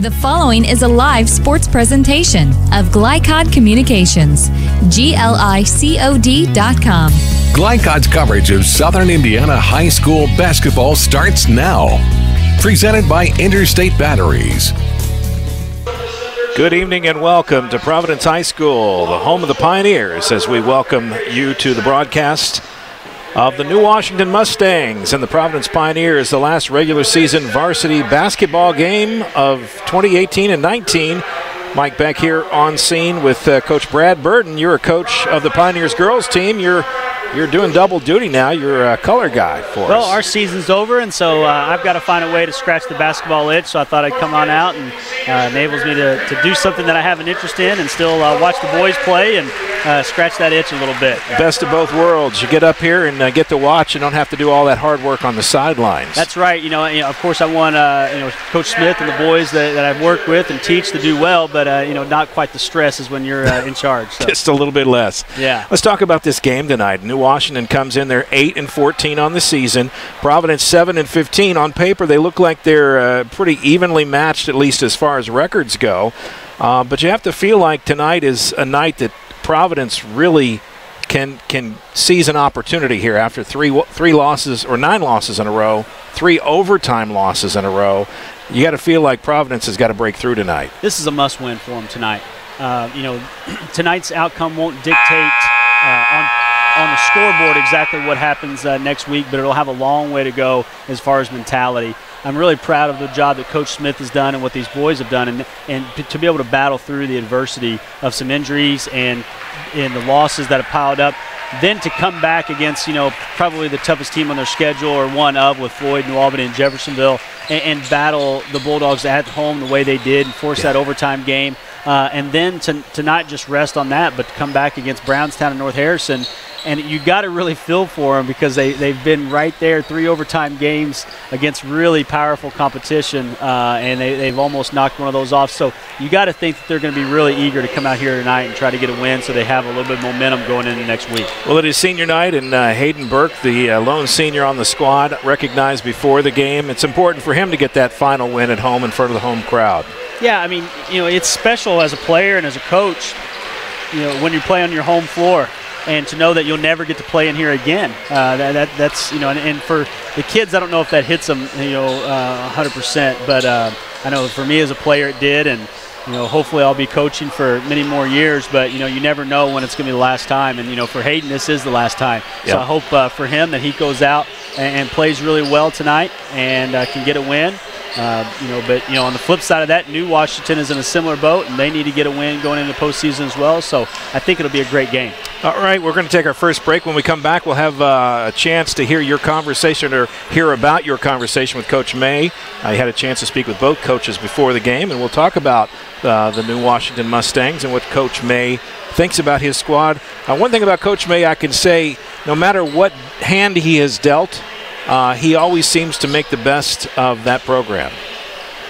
The following is a live sports presentation of GLICOD Communications, GLICOD.com. GLICOD's coverage of Southern Indiana high school basketball starts now. Presented by Interstate Batteries. Good evening and welcome to Providence High School, the home of the Pioneers, as we welcome you to the broadcast of the New Washington Mustangs and the Providence Pioneers, the last regular season varsity basketball game of 2018 and 19. Mike Beck here on scene with Coach Brad Burton. You're a coach of the Pioneers girls team. You're doing double duty now. You're a color guy for us. Well, our season's over, and so I've got to find a way to scratch the basketball itch, so I thought I'd come on out, and enables me to do something that I have an interest in and still watch the boys play and scratch that itch a little bit. Best of both worlds. You get up here and get to watch and don't have to do all that hard work on the sidelines. That's right. You know, of course I want Coach Smith and the boys that I've worked with and teach to do well, but not quite the stress as when you're in charge. So. Just a little bit less. Yeah. Let's talk about this game tonight. New Washington comes in. They're 8-14 on the season. Providence 7-15. On paper, they look like they're pretty evenly matched, at least as far as records go. But you have to feel like tonight is a night that Providence really can seize an opportunity here after three losses or 9 losses in a row, 3 overtime losses in a row. You got to feel like Providence has got to break through tonight. This is a must-win for them tonight. Tonight's outcome won't dictate on the scoreboard exactly what happens next week, but it'll have a long way to go as far as mentality. I'm really proud of the job that Coach Smith has done and what these boys have done, and to be able to battle through the adversity of some injuries and the losses that have piled up, then to come back against, probably the toughest team on their schedule or one of with Floyd, New Albany, and Jeffersonville, and battle the Bulldogs at home the way they did and force that overtime game. And then to not just rest on that, but to come back against Brownstown and North Harrison. And you got to really feel for them because they've been right there, 3 overtime games against really powerful competition, and they've almost knocked one of those off. So you got to think that they're going to be really eager to come out here tonight and try to get a win so they have a little bit of momentum going into next week. Well, it is senior night, and Hayden Burke, the lone senior on the squad, recognized before the game. It's important for him to get that final win at home in front of the home crowd. Yeah, I mean, it's special as a player and as a coach, when you play on your home floor. And to know that you'll never get to play in here again, that's and for the kids, I don't know if that hits them 100%, but I know for me as a player it did, and hopefully I'll be coaching for many more years, but you never know when it's going to be the last time, and for Hayden this is the last time. Yep. So I hope for him that he goes out and plays really well tonight and can get a win. But on the flip side of that, New Washington is in a similar boat, and they need to get a win going into the postseason as well. So I think it'll be a great game. All right, we're going to take our first break. When we come back, we'll have a chance to hear your conversation or hear about your conversation with Coach May. I had a chance to speak with both coaches before the game, and we'll talk about the New Washington Mustangs and what Coach May thinks about his squad. One thing about Coach May, I can say, no matter what hand he has dealt, he always seems to make the best of that program.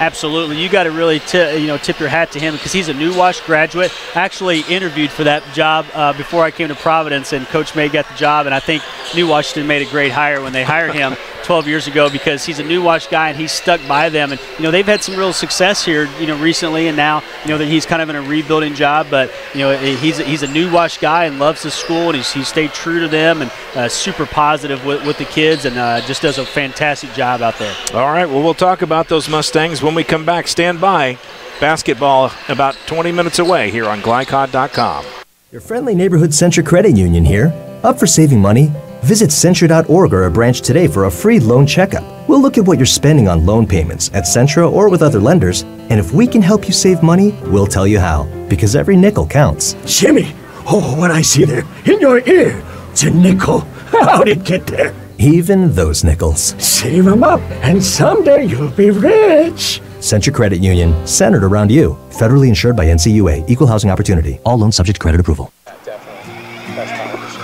Absolutely. You got to really tip your hat to him because he's a New Wash graduate. I actually interviewed for that job before I came to Providence, and Coach May got the job, and I think New Washington made a great hire when they hired him 12 years ago because he's a New Wash guy and he's stuck by them. And, they've had some real success here, recently, and now, that he's kind of in a rebuilding job. But, he's a New Wash guy and loves the school, and he's stayed true to them and super positive with the kids and just does a fantastic job out there. All right, well, we'll talk about those Mustangs when we come back. Stand by. Basketball about 20 minutes away here on GLICOD.com. Your friendly neighborhood Centra Credit Union here. Up for saving money? Visit Centra.org or a branch today for a free loan checkup. We'll look at what you're spending on loan payments at Centra or with other lenders, and if we can help you save money, we'll tell you how, because every nickel counts. Jimmy, what I see there in your ear, it's a nickel. How'd it get there? Even those nickels. Save them up, and someday you'll be rich. Centra Credit Union, centered around you. Federally insured by NCUA. Equal housing opportunity. All loans subject to credit approval. Definitely. Best time this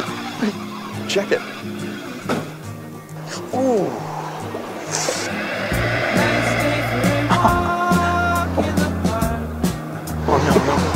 year. Check it. Ooh. Oh, no.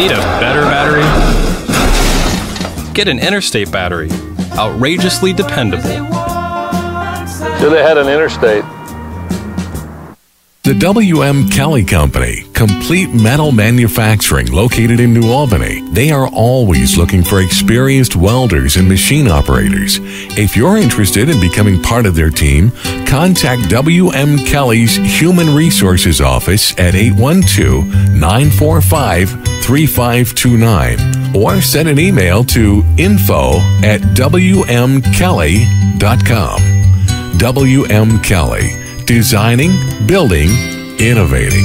Need a better battery? Get an Interstate battery. Outrageously dependable. Should have had an Interstate. The W.M. Kelly Company, complete metal manufacturing located in New Albany. They are always looking for experienced welders and machine operators. If you're interested in becoming part of their team, contact W.M. Kelly's Human Resources Office at 812-945-3529 or send an email to info@wmkelly.com. W.M. Kelly. Designing, building, innovating.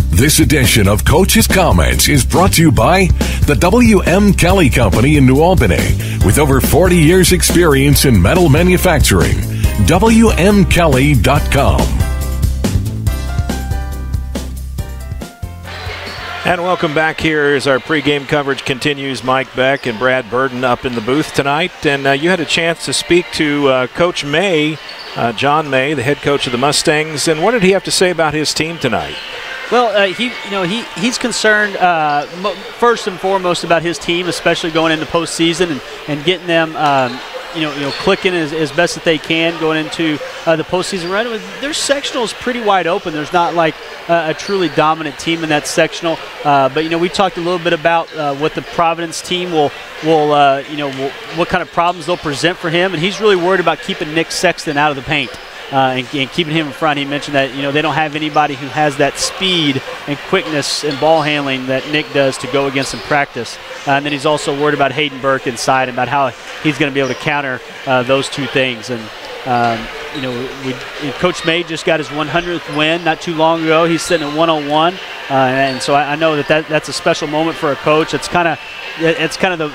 This edition of Coach's Comments is brought to you by the W.M. Kelly Company in New Albany. With over 40 years' experience in metal manufacturing, WMKelly.com. And welcome back here as our pregame coverage continues. Mike Beck and Brad Burden up in the booth tonight. And you had a chance to speak to Coach May, John May, the head coach of the Mustangs. And what did he have to say about his team tonight? Well, he's concerned first and foremost about his team, especially going into postseason and getting them clicking as best that they can going into the postseason run. Their sectional is pretty wide open. There's not like a truly dominant team in that sectional. But we talked a little bit about what the Providence team will what kind of problems they'll present for him, and he's really worried about keeping Nick Sexton out of the paint. And keeping him in front. He mentioned that they don't have anybody who has that speed and quickness and ball handling that Nick does to go against in practice. And then he's also worried about Hayden Burke inside and about how he's going to be able to counter those two things. And Coach May just got his 100th win not too long ago. He's sitting at 101, and so I know that's a special moment for a coach. It's kind of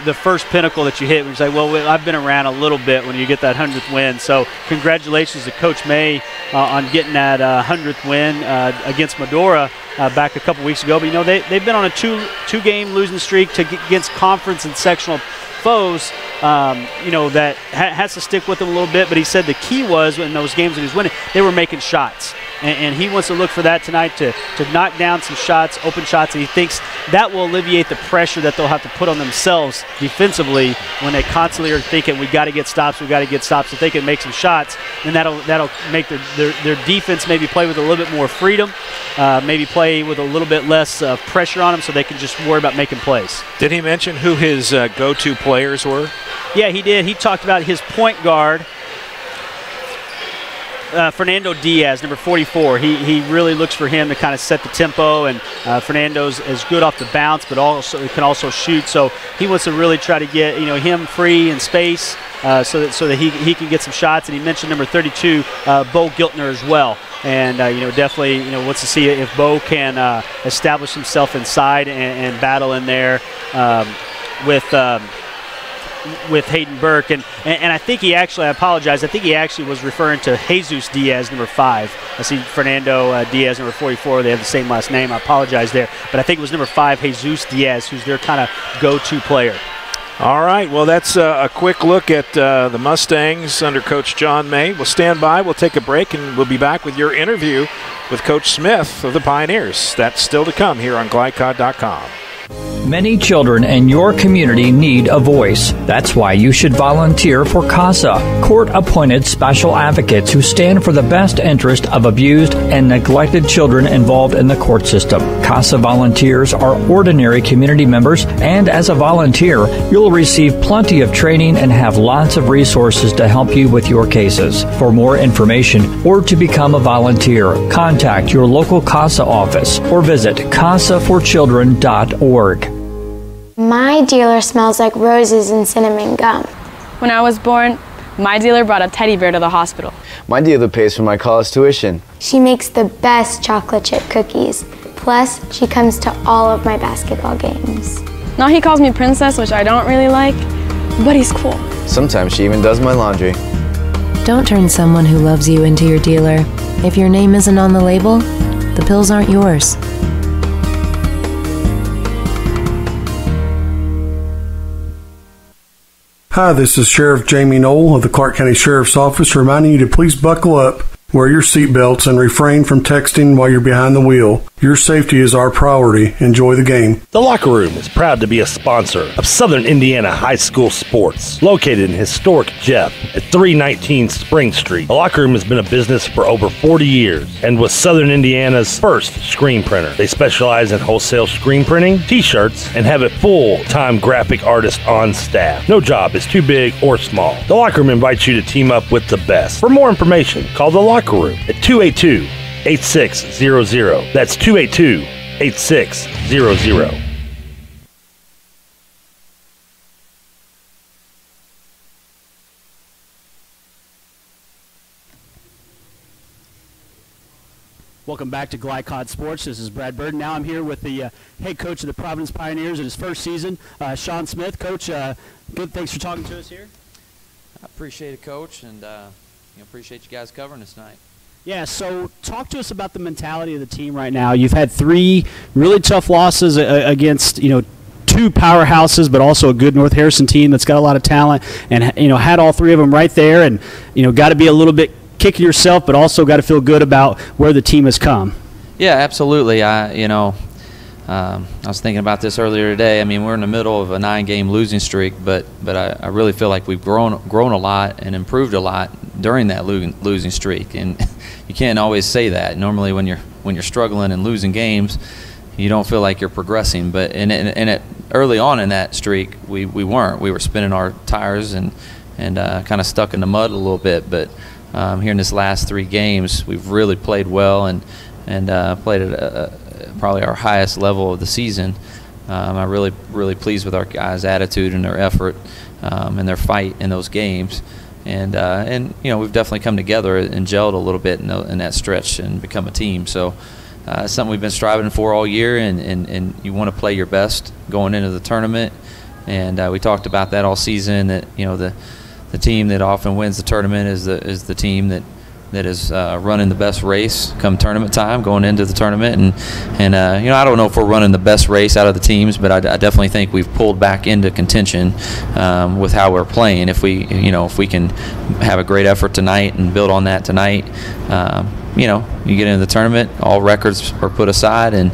the first pinnacle that you hit when you say, well, I've been around a little bit when you get that 100th win. So congratulations to Coach May on getting that 100th win against Medora back a couple weeks ago. But, they've been on a two-game losing streak against conference and sectional foes, that has to stick with him a little bit. But he said the key was in those games that he was winning, they were making shots. And he wants to look for that tonight to knock down some shots, open shots, and he thinks that will alleviate the pressure that they'll have to put on themselves defensively when they constantly are thinking, we got to get stops. If they can make some shots, then that'll make their defense maybe play with a little bit more freedom, maybe play with a little bit less pressure on them so they can just worry about making plays. Did he mention who his go-to players were? Yeah, he did. He talked about his point guard, Fernando Diaz, number 44. He really looks for him to kind of set the tempo, and Fernando's is good off the bounce, but can also shoot. So he wants to really try to get him free in space, so that he can get some shots. And he mentioned number 32, Bo Giltner as well. And definitely wants to see if Bo can establish himself inside and battle in there with Hayden Burke, and I think he actually, I apologize, I think he actually was referring to Jesus Diaz, number 5. I see Fernando Diaz, number 44. They have the same last name. I apologize there. But I think it was number 5, Jesus Diaz, who's their kind of go-to player. All right, well, that's a quick look at the Mustangs under Coach John May. We'll stand by, we'll take a break, and we'll be back with your interview with Coach Smith of the Pioneers. That's still to come here on GLICOD.com. Many children in your community need a voice. That's why you should volunteer for CASA, court-appointed special advocates who stand for the best interest of abused and neglected children involved in the court system. CASA volunteers are ordinary community members, and as a volunteer, you'll receive plenty of training and have lots of resources to help you with your cases. For more information or to become a volunteer, contact your local CASA office or visit casaforchildren.org. My dealer smells like roses and cinnamon gum. When I was born, my dealer brought a teddy bear to the hospital. My dealer pays for my college tuition. She makes the best chocolate chip cookies. Plus, she comes to all of my basketball games. Now he calls me princess, which I don't really like, but he's cool. Sometimes she even does my laundry. Don't turn someone who loves you into your dealer. If your name isn't on the label, the pills aren't yours. Hi, this is Sheriff Jamie Knoll of the Clark County Sheriff's Office reminding you to please buckle up. Wear your seatbelts and refrain from texting while you're behind the wheel. Your safety is our priority. Enjoy the game. The Locker Room is proud to be a sponsor of Southern Indiana High School Sports, located in historic Jeff at 319 Spring Street. The Locker Room has been a business for over 40 years and was Southern Indiana's first screen printer. They specialize in wholesale screen printing, t-shirts, and have a full-time graphic artist on staff. No job is too big or small. The Locker Room invites you to team up with the best. For more information, call The Locker Room at 282-8600. That's 282-8600. Welcome back to GLICOD Sports. This is Brad Bird. Now I'm here with the head coach of the Providence Pioneers in his first season, Sean Smith. Coach, good. Thanks for talking to us here. I appreciate it, Coach, and appreciate you guys covering us tonight. Yeah, so talk to us about the mentality of the team right now. You've had 3 really tough losses against, 2 powerhouses, but also a good North Harrison team that's got a lot of talent, and had all 3 of them right there, and got to be a little bit kicking yourself, but also got to feel good about where the team has come. Yeah, absolutely. I was thinking about this earlier today. I mean, we're in the middle of a 9-game losing streak, but I really feel like we've grown a lot and improved a lot during that losing streak, and you can't always say that. Normally, when you're struggling and losing games, you don't feel like you're progressing. But early on in that streak, we weren't. We were spinning our tires and kind of stuck in the mud a little bit. But here in this last 3 games, we've really played well and played at probably our highest level of the season. I'm really pleased with our guys' attitude and their effort and their fight in those games. And we've definitely come together and gelled a little bit in that stretch and become a team. So it's something we've been striving for all year, and you want to play your best going into the tournament. And we talked about that all season, that the team that often wins the tournament is the team that is running the best race come tournament time, going into the tournament. And I don't know if we're running the best race out of the teams, but I definitely think we've pulled back into contention with how we're playing. If we can have a great effort tonight and build on that tonight, you get into the tournament, all records are put aside, and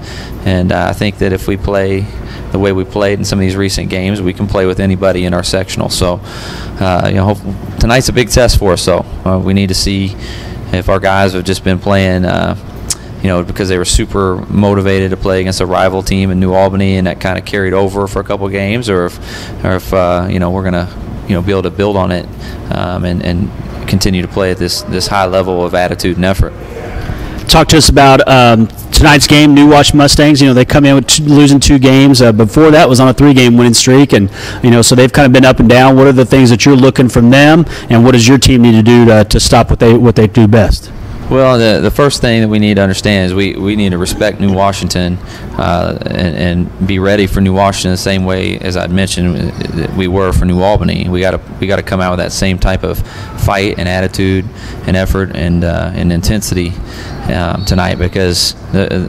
I think that if we play the way we played in some of these recent games, we can play with anybody in our sectional. So, tonight's a big test for us. So we need to see if our guys have just been playing, because they were super motivated to play against a rival team in New Albany, and that kind of carried over for a couple of games, or if we're gonna be able to build on it and continue to play at this high level of attitude and effort. Talk to us about tonight's game, New Wash Mustangs. They come in with losing 2 games. Before that was on a 3-game winning streak, and so they've kind of been up and down. What are the things that you're looking from them, and what does your team need to do to stop what they do best? Well, the first thing that we need to understand is we need to respect New Washington and be ready for New Washington the same way as I'd mentioned we were for New Albany. We got to come out with that same type of fight and attitude and effort and intensity tonight, because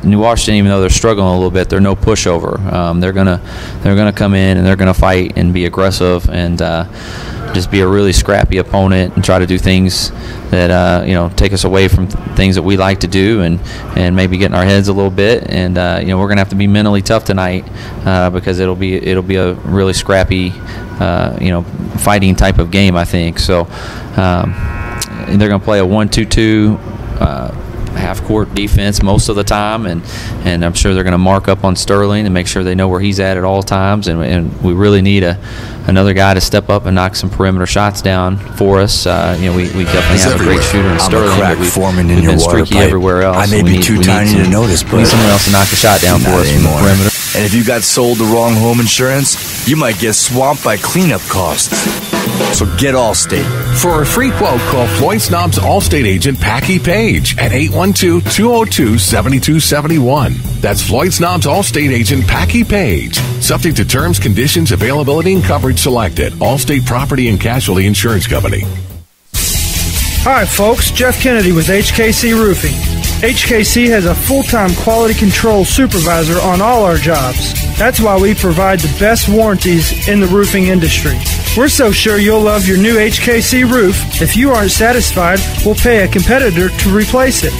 New Washington, even though they're struggling a little bit, they're no pushover. They're gonna come in and they're gonna fight and be aggressive and just be a really scrappy opponent and try to do things that take us away from things that we like to do, and maybe get in our heads a little bit. And we're gonna have to be mentally tough tonight because it'll be a really scrappy fighting type of game, I think. So they're gonna play a 1-2-2 half-court defense most of the time, and I'm sure they're going to mark up on Sterling and make sure they know where he's at all times, and we really need another guy to step up and knock some perimeter shots down for us. We definitely have a great shooter in Sterling, but we've been streaky everywhere else. I may be too tiny to notice, but we need someone else to knock a shot down for us from the perimeter. And if you got sold the wrong home insurance, you might get swamped by cleanup costs. So get Allstate. For a free quote, call Floyd Snob's Allstate agent, Packy Page, at 812-202-7271. That's Floyd Snob's Allstate agent, Packy Page. Subject to terms, conditions, availability, and coverage selected. Allstate Property and Casualty Insurance Company. Hi, folks. Jeff Kennedy with HKC Roofing. HKC has a full-time quality control supervisor on all our jobs. That's why we provide the best warranties in the roofing industry. We're so sure you'll love your new HKC roof. If you aren't satisfied, we'll pay a competitor to replace it.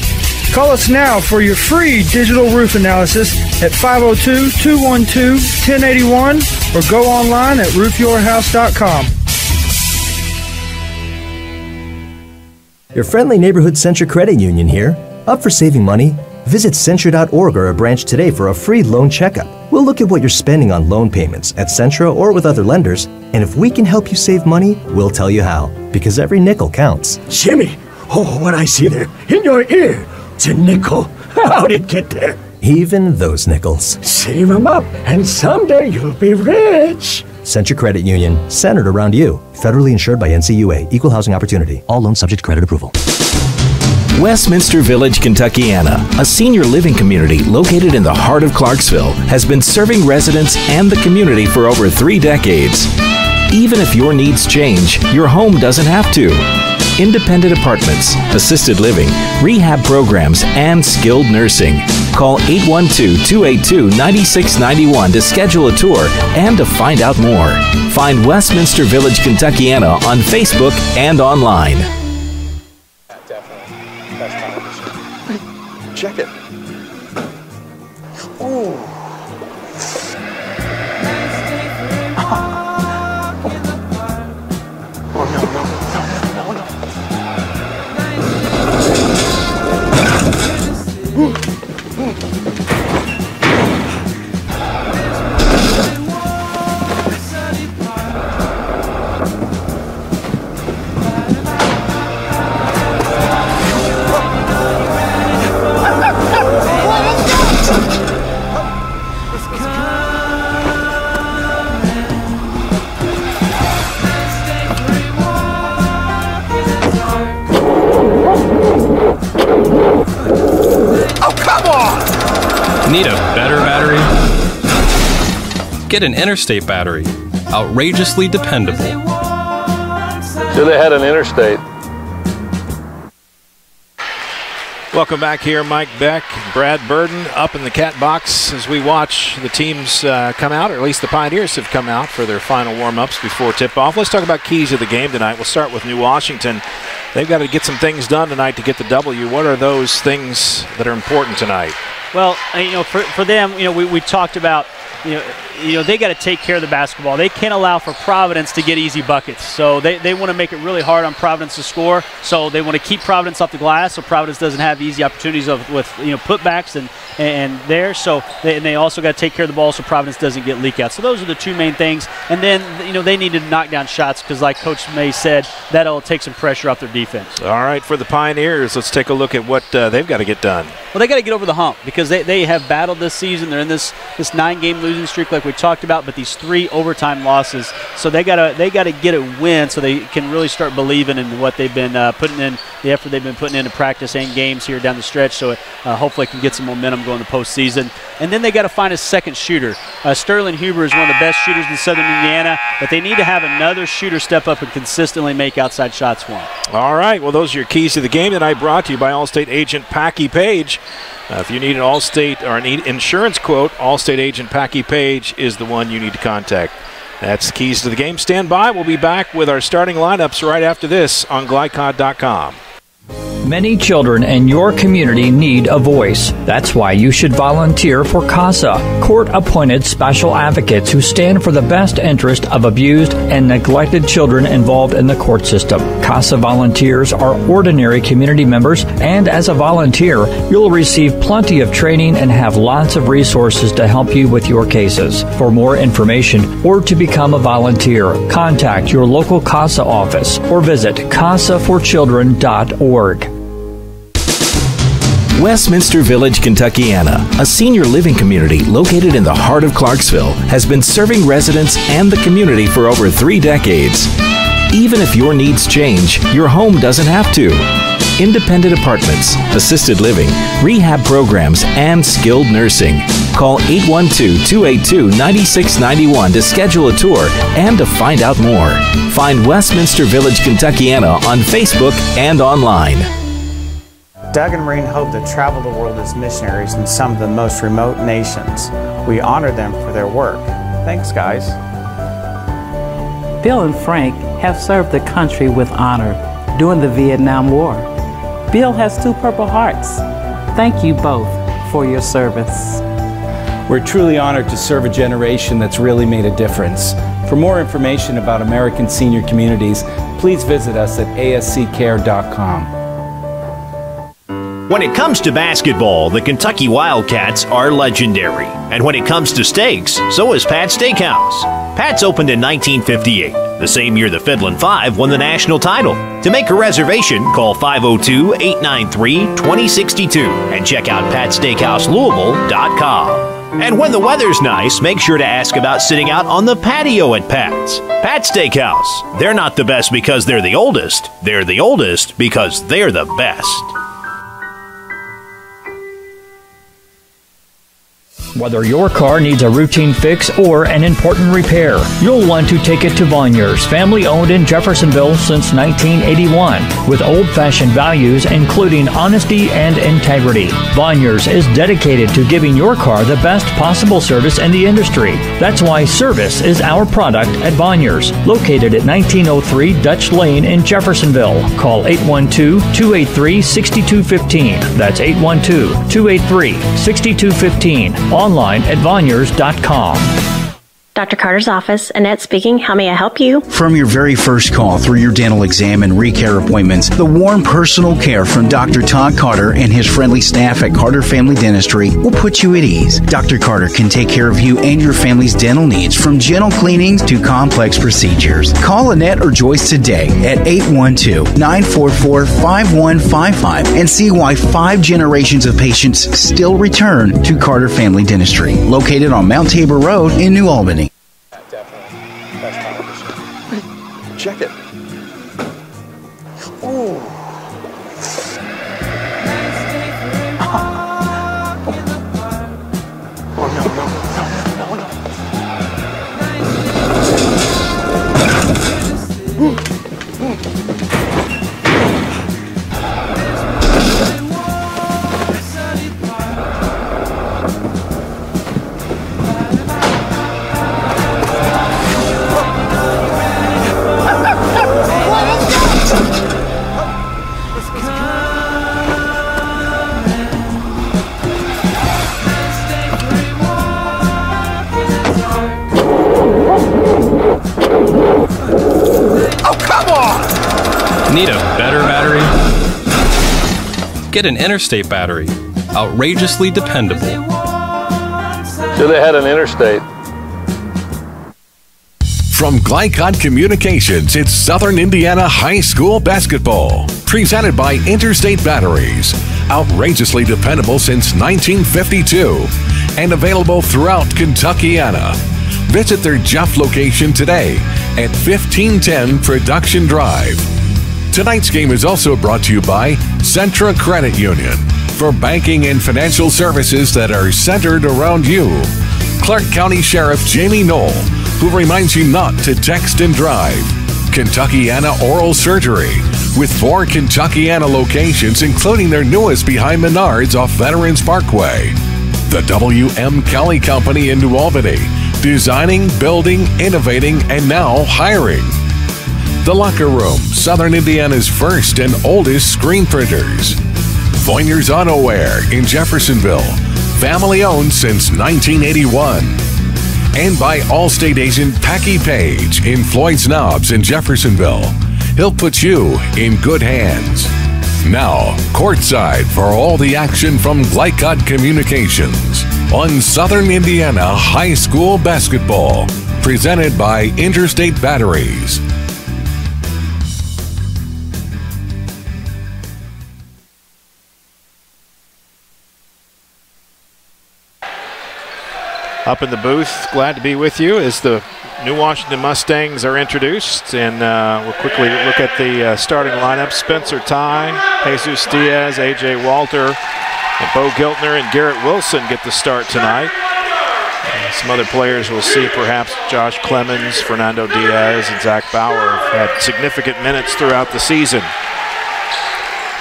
Call us now for your free digital roof analysis at 502-212-1081 or go online at roofyourhouse.com. Your friendly neighborhood Centra Credit Union here. Up for saving money? Visit Centra.org or a branch today for a free loan checkup. We'll look at what you're spending on loan payments at Centra or with other lenders, and if we can help you save money, we'll tell you how, because every nickel counts. Jimmy, oh, what I see there in your ear, it's a nickel. How'd it get there? Even those nickels. Save them up, and someday you'll be rich. Centra Credit Union, centered around you. Federally insured by NCUA. Equal housing opportunity. All loans subject to credit approval. Westminster Village, Kentuckiana, a senior living community located in the heart of Clarksville, has been serving residents and the community for over 3 decades. Even if your needs change, your home doesn't have to. Independent apartments, assisted living, rehab programs, and skilled nursing. Call 812-282-9691 to schedule a tour and to find out more. Find Westminster Village, Kentuckiana on Facebook and online. Check it. Ooh. Oh, no. Need a better battery? Get an Interstate battery. Outrageously dependable. Should have had an Interstate. Welcome back here, Mike Beck, Brad Burden up in the cat box as we watch the teams come out, or at least the Pioneers have come out for their final warm-ups before tip-off. Let's talk about keys of the game tonight. We'll start with New Washington. They've got to get some things done tonight to get the W. What are those things that are important tonight? Well, for them, we talked about, they got to take care of the basketball. They can't allow for Providence to get easy buckets. So they want to make it really hard on Providence to score. So they want to keep Providence off the glass so Providence doesn't have easy opportunities with putbacks and there. So they also got to take care of the ball so Providence doesn't get leak out. So those are the two main things. And then, they need to knock down shots because, like Coach May said, that'll take some pressure off their defense. All right, for the Pioneers, let's take a look at what they've got to get done. Well, they got to get over the hump because they have battled this season. They're in this 9-game losing streak like we talked about, but these 3 overtime losses. So they gotta get a win so they can really start believing in what they've been putting in, the effort they've been putting into practice and games here down the stretch. So it hopefully can get some momentum going the postseason. And then they got to find a second shooter. Sterling Huber is one of the best shooters in Southern Indiana, but they need to have another shooter step up and consistently make outside shots for them. All right, well, those are your keys to the game tonight, brought to you by Allstate agent Packy Page. If you need an Allstate or an insurance quote, Allstate agent Packy Page is the one you need to contact. That's the keys to the game. Stand by. We'll be back with our starting lineups right after this on GLICOD.com. Many children in your community need a voice. That's why you should volunteer for CASA, court-appointed special advocates who stand for the best interest of abused and neglected children involved in the court system. CASA volunteers are ordinary community members, and as a volunteer, you'll receive plenty of training and have lots of resources to help you with your cases. For more information or to become a volunteer, contact your local CASA office or visit casaforchildren.org. Westminster Village, Kentuckiana, a senior living community located in the heart of Clarksville, has been serving residents and the community for over 3 decades. Even if your needs change, your home doesn't have to. Independent apartments, assisted living, rehab programs, and skilled nursing. Call 812-282-9691 to schedule a tour and to find out more. Find Westminster Village, Kentuckiana on Facebook and online. Doug and Maureen hope to travel the world as missionaries in some of the most remote nations. We honor them for their work. Thanks, guys. Bill and Frank have served the country with honor during the Vietnam War. Bill has 2 Purple Hearts. Thank you both for your service. We're truly honored to serve a generation that's really made a difference. For more information about American senior communities, please visit us at asccare.com. When it comes to basketball, the Kentucky Wildcats are legendary. And when it comes to steaks, so is Pat's Steakhouse. Pat's opened in 1958, the same year the Fiddlin' Five won the national title. To make a reservation, call 502-893-2062 and check out PatSteakhouseLouisville.com. And when the weather's nice, make sure to ask about sitting out on the patio at Pat's. Pat's Steakhouse. They're not the best because they're the oldest. They're the oldest because they're the best. Whether your car needs a routine fix or an important repair, you'll want to take it to Vonyers, family owned in Jeffersonville since 1981, with old-fashioned values including honesty and integrity. Vonyers is dedicated to giving your car the best possible service in the industry. That's why service is our product at Vonyers, located at 1903 Dutch Lane in Jeffersonville. Call 812-283-6215. That's 812-283-6215. Online at Vonyers.com. Dr. Carter's office, Annette speaking. How may I help you? From your very first call through your dental exam and recare appointments, the warm personal care from Dr. Todd Carter and his friendly staff at Carter Family Dentistry will put you at ease. Dr. Carter can take care of you and your family's dental needs, from gentle cleanings to complex procedures. Call Annette or Joyce today at 812-944-5155 and see why 5 generations of patients still return to Carter Family Dentistry, located on Mount Tabor Road in New Albany. Check it. Ooh. Oh, no. Need a better battery? Get an Interstate battery. Outrageously dependable. Should have had an Interstate. From GLICOD Communications, it's Southern Indiana High School Basketball. Presented by Interstate Batteries. Outrageously dependable since 1952. And available throughout Kentuckiana. Visit their Jeff location today at 1510 Production Drive. Tonight's game is also brought to you by Centra Credit Union for banking and financial services that are centered around you. Clark County Sheriff Jamie Knoll, who reminds you not to text and drive. Kentuckiana Oral Surgery, with 4 Kentuckiana locations, including their newest behind Menards off Veterans Parkway. The W.M. Kelly Company in New Albany, designing, building, innovating, and now hiring. The Locker Room, Southern Indiana's first and oldest screen printers. Vonyers Auto Wear in Jeffersonville, family owned since 1981. And by Allstate agent Packy Page in Floyd's Knobs in Jeffersonville. He'll put you in good hands. Now, courtside for all the action from GLICOD Communications on Southern Indiana High School Basketball, presented by Interstate Batteries. Up in the booth, glad to be with you as the New Washington Mustangs are introduced, and we'll quickly look at the starting lineup. Spencer Ty, Jesus Diaz, A.J. Walter, and Bo Giltner and Garrett Wilson get the start tonight. Some other players we'll see, perhaps Josh Clemens, Fernando Diaz, and Zach Bauer have had significant minutes throughout the season.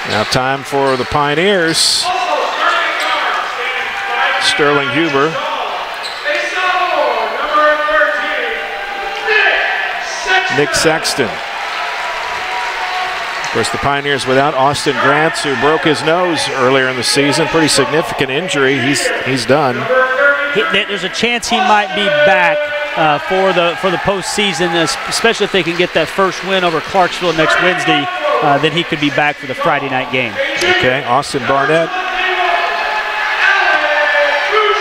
Now time for the Pioneers. Sterling Huber. Nick Sexton. Of course, the Pioneers without Austin Grants, who broke his nose earlier in the season. Pretty significant injury. He's done. There's a chance he might be back for the postseason, especially if they can get that first win over Clarksville next Wednesday. Then he could be back for the Friday night game. Okay, Austin Barnett.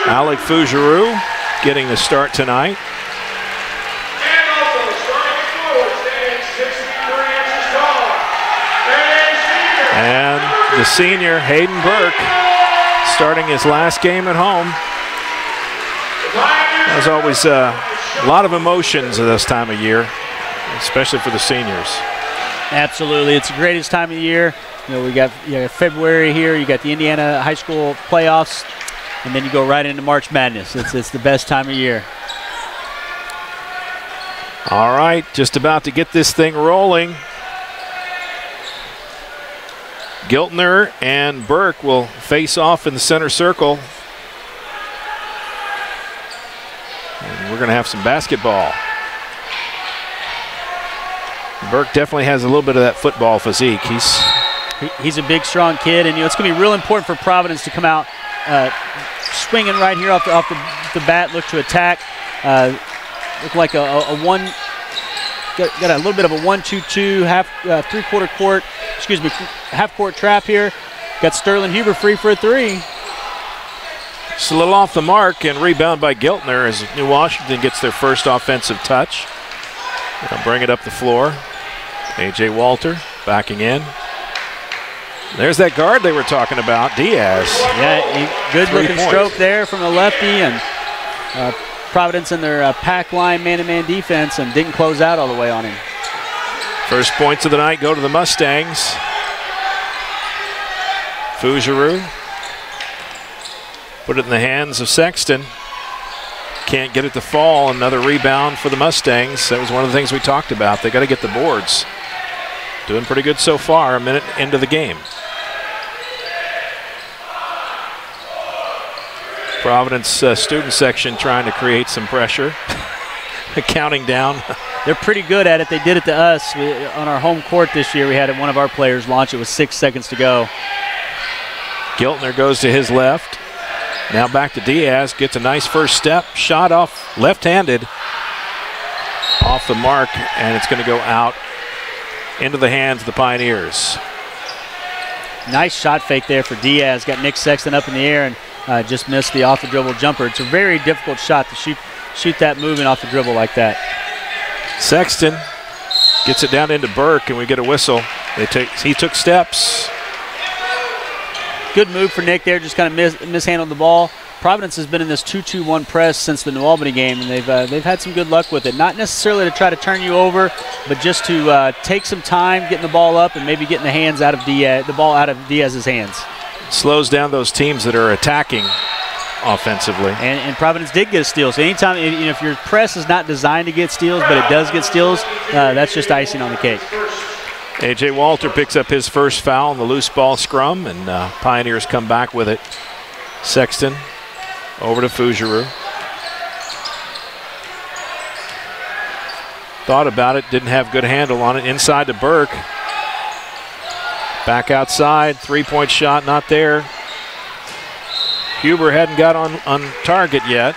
Alec Fougeroux getting the start tonight. And the senior, Hayden Burke, starting his last game at home. There's always a lot of emotions at this time of year, especially for the seniors. Absolutely. It's the greatest time of the year. You know, you got February here, you got the Indiana high school playoffs, and then you go right into March Madness. It's the best time of year. All right, just about to get this thing rolling. Giltner and Burke will face off in the center circle. And we're going to have some basketball. Burke definitely has a little bit of that football physique. He's a big, strong kid, and it's going to be real important for Providence to come out swinging right here off the bat, look to attack. Look like a one. Got a little bit of a 1-2-2 half court trap here. Got Sterling Huber free for a three. Just a little off the mark, and rebound by Giltner as New Washington gets their first offensive touch. They'll bring it up the floor. A.J. Walter backing in. There's that guard they were talking about, Diaz. Yeah, good looking stroke there from the lefty, and Providence in their pack line man-to-man defense and didn't close out all the way on him. First points of the night go to the Mustangs. Fougeroux put it in the hands of Sexton. Can't get it to fall. Another rebound for the Mustangs. That was one of the things we talked about. They got to get the boards. Doing pretty good so far, a minute into the game. Providence student section trying to create some pressure. Counting down. They're pretty good at it. They did it to us on our home court this year. We had one of our players launch it with 6 seconds to go. Giltner goes to his left. Now back to Diaz. Gets a nice first step. Shot off left-handed. Off the mark, and it's going to go out into the hands of the Pioneers. Nice shot fake there for Diaz. Got Nick Sexton up in the air and just missed the off the dribble jumper. It's a very difficult shot to shoot that moving off the dribble like that. Sexton gets it down into Burke, and we get a whistle. He took steps. Good move for Nick there, just kind of mishandled the ball. Providence has been in this 2-2-1 press since the New Albany game, and they've had some good luck with it. Not necessarily to try to turn you over, but just to take some time, getting the ball up, and maybe getting the ball out of Diaz's hands. Slows down those teams that are attacking offensively. And Providence did get a steal. So anytime, if your press is not designed to get steals, but it does get steals, that's just icing on the cake. A.J. Walter picks up his first foul on the loose ball scrum, and Pioneers come back with it. Sexton over to Fougeroux. Thought about it, didn't have good handle on it. Inside to Burke. Back outside, three-point shot not there. Huber hadn't got on target yet.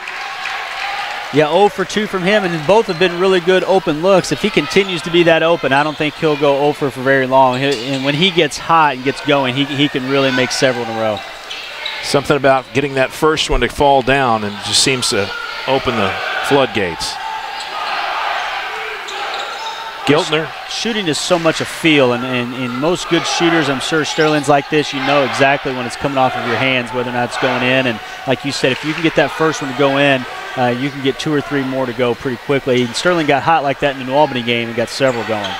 Yeah, 0 for 2 from him, and both have been really good open looks. If he continues to be that open, I don't think he'll go 0 for very long. And when he gets hot and gets going, he can really make several in a row. Something about getting that first one to fall down, and just seems to open the floodgates. Giltner. Shooting is so much a feel, and most good shooters, I'm sure Sterling's like this, you know exactly when it's coming off of your hands, whether or not it's going in. And like you said, if you can get that first one to go in, you can get 2 or 3 more to go pretty quickly. And Sterling got hot like that in the New Albany game and got several going.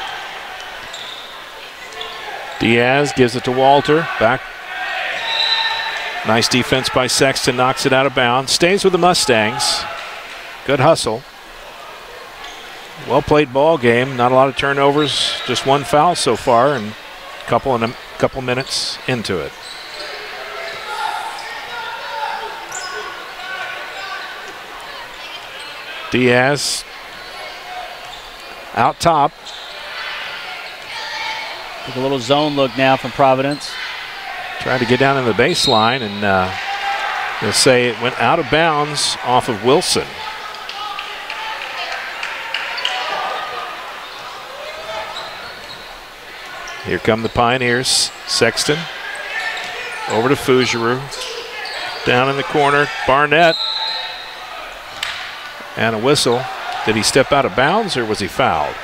Diaz gives it to Walter. Back. Nice defense by Sexton, knocks it out of bounds. Stays with the Mustangs. Good hustle. Well-played ball game. Not a lot of turnovers. Just 1 foul so far, and a couple minutes into it. Diaz out top. Took a little zone look now from Providence. Tried to get down in the baseline, and they'll say it went out of bounds off of Wilson. Here come the Pioneers. Sexton over to Fougeroux. Down in the corner, Barnett. And a whistle. Did he step out of bounds or was he fouled?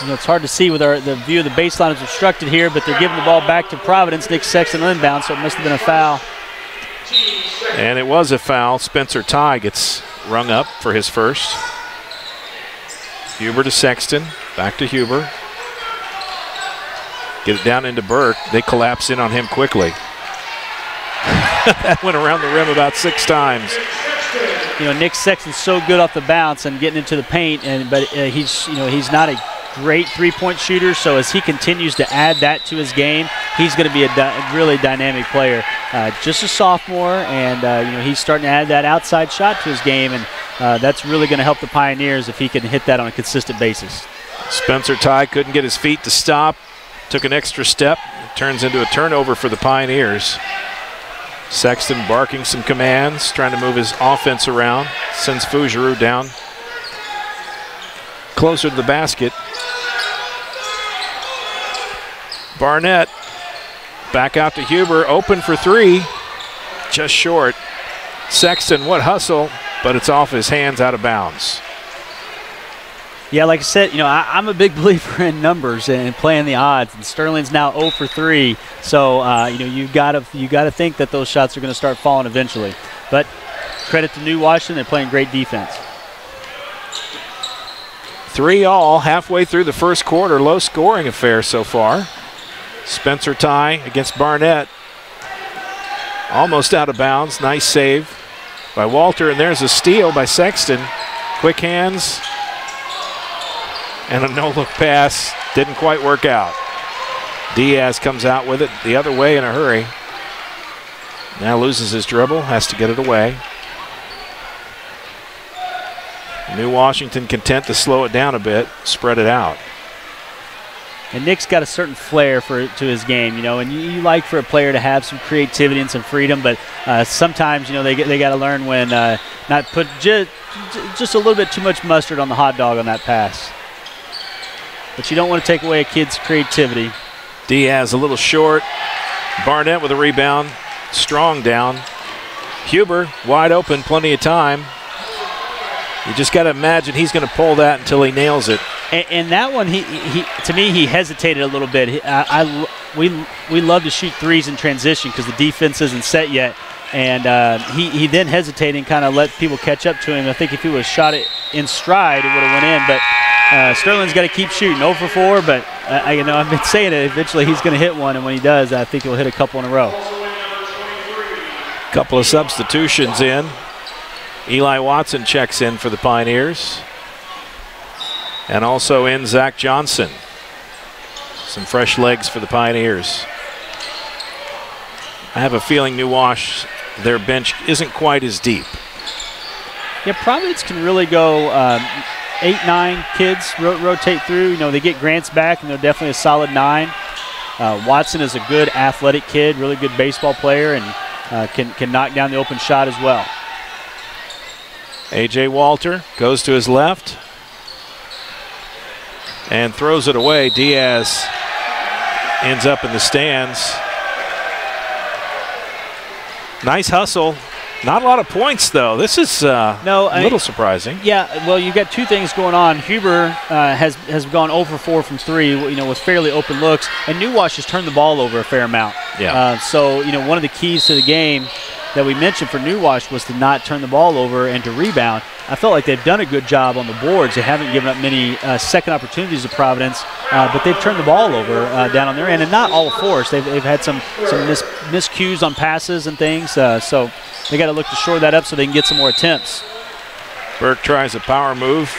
You know, it's hard to see with the view of the baseline is obstructed here, but they're giving the ball back to Providence. Nick Sexton inbound, so it must have been a foul. And it was a foul. Spencer Tye gets rung up for his first. Huber to Sexton. Back to Huber. Get it down into Burke. They collapse in on him quickly. That went around the rim about 6 times. You know, Nick Sexton's so good off the bounce and getting into the paint, but he's not a great three-point shooter. So as he continues to add that to his game, he's going to be a really dynamic player. Just a sophomore, and he's starting to add that outside shot to his game, and that's really going to help the Pioneers if he can hit that on a consistent basis. Spencer Tye couldn't get his feet to stop. Took an extra step. It turns into a turnover for the Pioneers. Sexton barking some commands, trying to move his offense around. Sends Fougeroux down closer to the basket. Barnett back out to Huber, open for 3. Just short. Sexton, what hustle, but it's off his hands, out of bounds. Yeah, like I said, I'm a big believer in numbers and playing the odds. And Sterling's now 0 for 3, so you gotta think that those shots are going to start falling eventually. But credit to New Washington, they're playing great defense. 3-all halfway through the first quarter. Low scoring affair so far. Spencer Tye against Barnett. Almost out of bounds. Nice save by Walter, and there's a steal by Sexton. Quick hands. And a no-look pass didn't quite work out. Diaz comes out with it the other way in a hurry. Now loses his dribble, has to get it away. New Washington content to slow it down a bit, spread it out. And Nick's got a certain flair to his game, and you like for a player to have some creativity and some freedom, but sometimes, they got to learn when not put just a little bit too much mustard on the hot dog on that pass. But you don't want to take away a kid's creativity. Diaz a little short. Barnett with a rebound. Strong down. Huber wide open, plenty of time. You just got to imagine he's going to pull that until he nails it. And that one, he to me, he hesitated a little bit. We love to shoot threes in transition because the defense isn't set yet. And he then hesitated and kind of let people catch up to him. I think if he would have shot it in stride, it would have went in. But Sterling's got to keep shooting. 0 for 4, but I've been saying it. Eventually, he's going to hit one, and when he does, I think he'll hit a couple in a row. Couple of substitutions in. Eli Watson checks in for the Pioneers, and also in Zach Johnson. Some fresh legs for the Pioneers. I have a feeling New Wash, their bench isn't quite as deep. Yeah, Providence can really go 8, 9 kids rotate through. They get Grants back, and they're definitely a solid 9. Watson is a good athletic kid, really good baseball player, and can knock down the open shot as well. A.J. Walter goes to his left and throws it away. Diaz ends up in the stands. Nice hustle. Not a lot of points, though. This is a little surprising. Yeah, well, you've got 2 things going on. Huber has gone 0 for 4 from 3, with fairly open looks, and New Wash has turned the ball over a fair amount. Yeah. So, one of the keys to the game that we mentioned for New Wash was to not turn the ball over and to rebound. I felt like they've done a good job on the boards. They haven't given up many second opportunities to Providence, but they've turned the ball over down on their end, and not all force. They've had some miscues on passes and things, so they got to look to shore that up so they can get some more attempts. Burke tries a power move,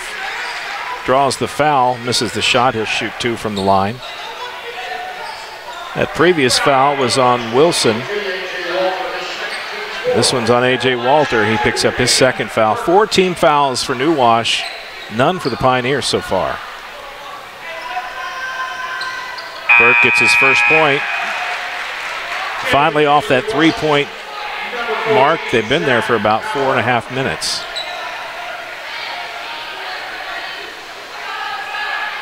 draws the foul, misses the shot. He'll shoot 2 from the line. That previous foul was on Wilson. This one's on A.J. Walter. He picks up his second foul. 4 team fouls for New Wash, none for the Pioneers so far. Burke gets his first point. Finally off that 3-point mark. They've been there for about 4.5 minutes.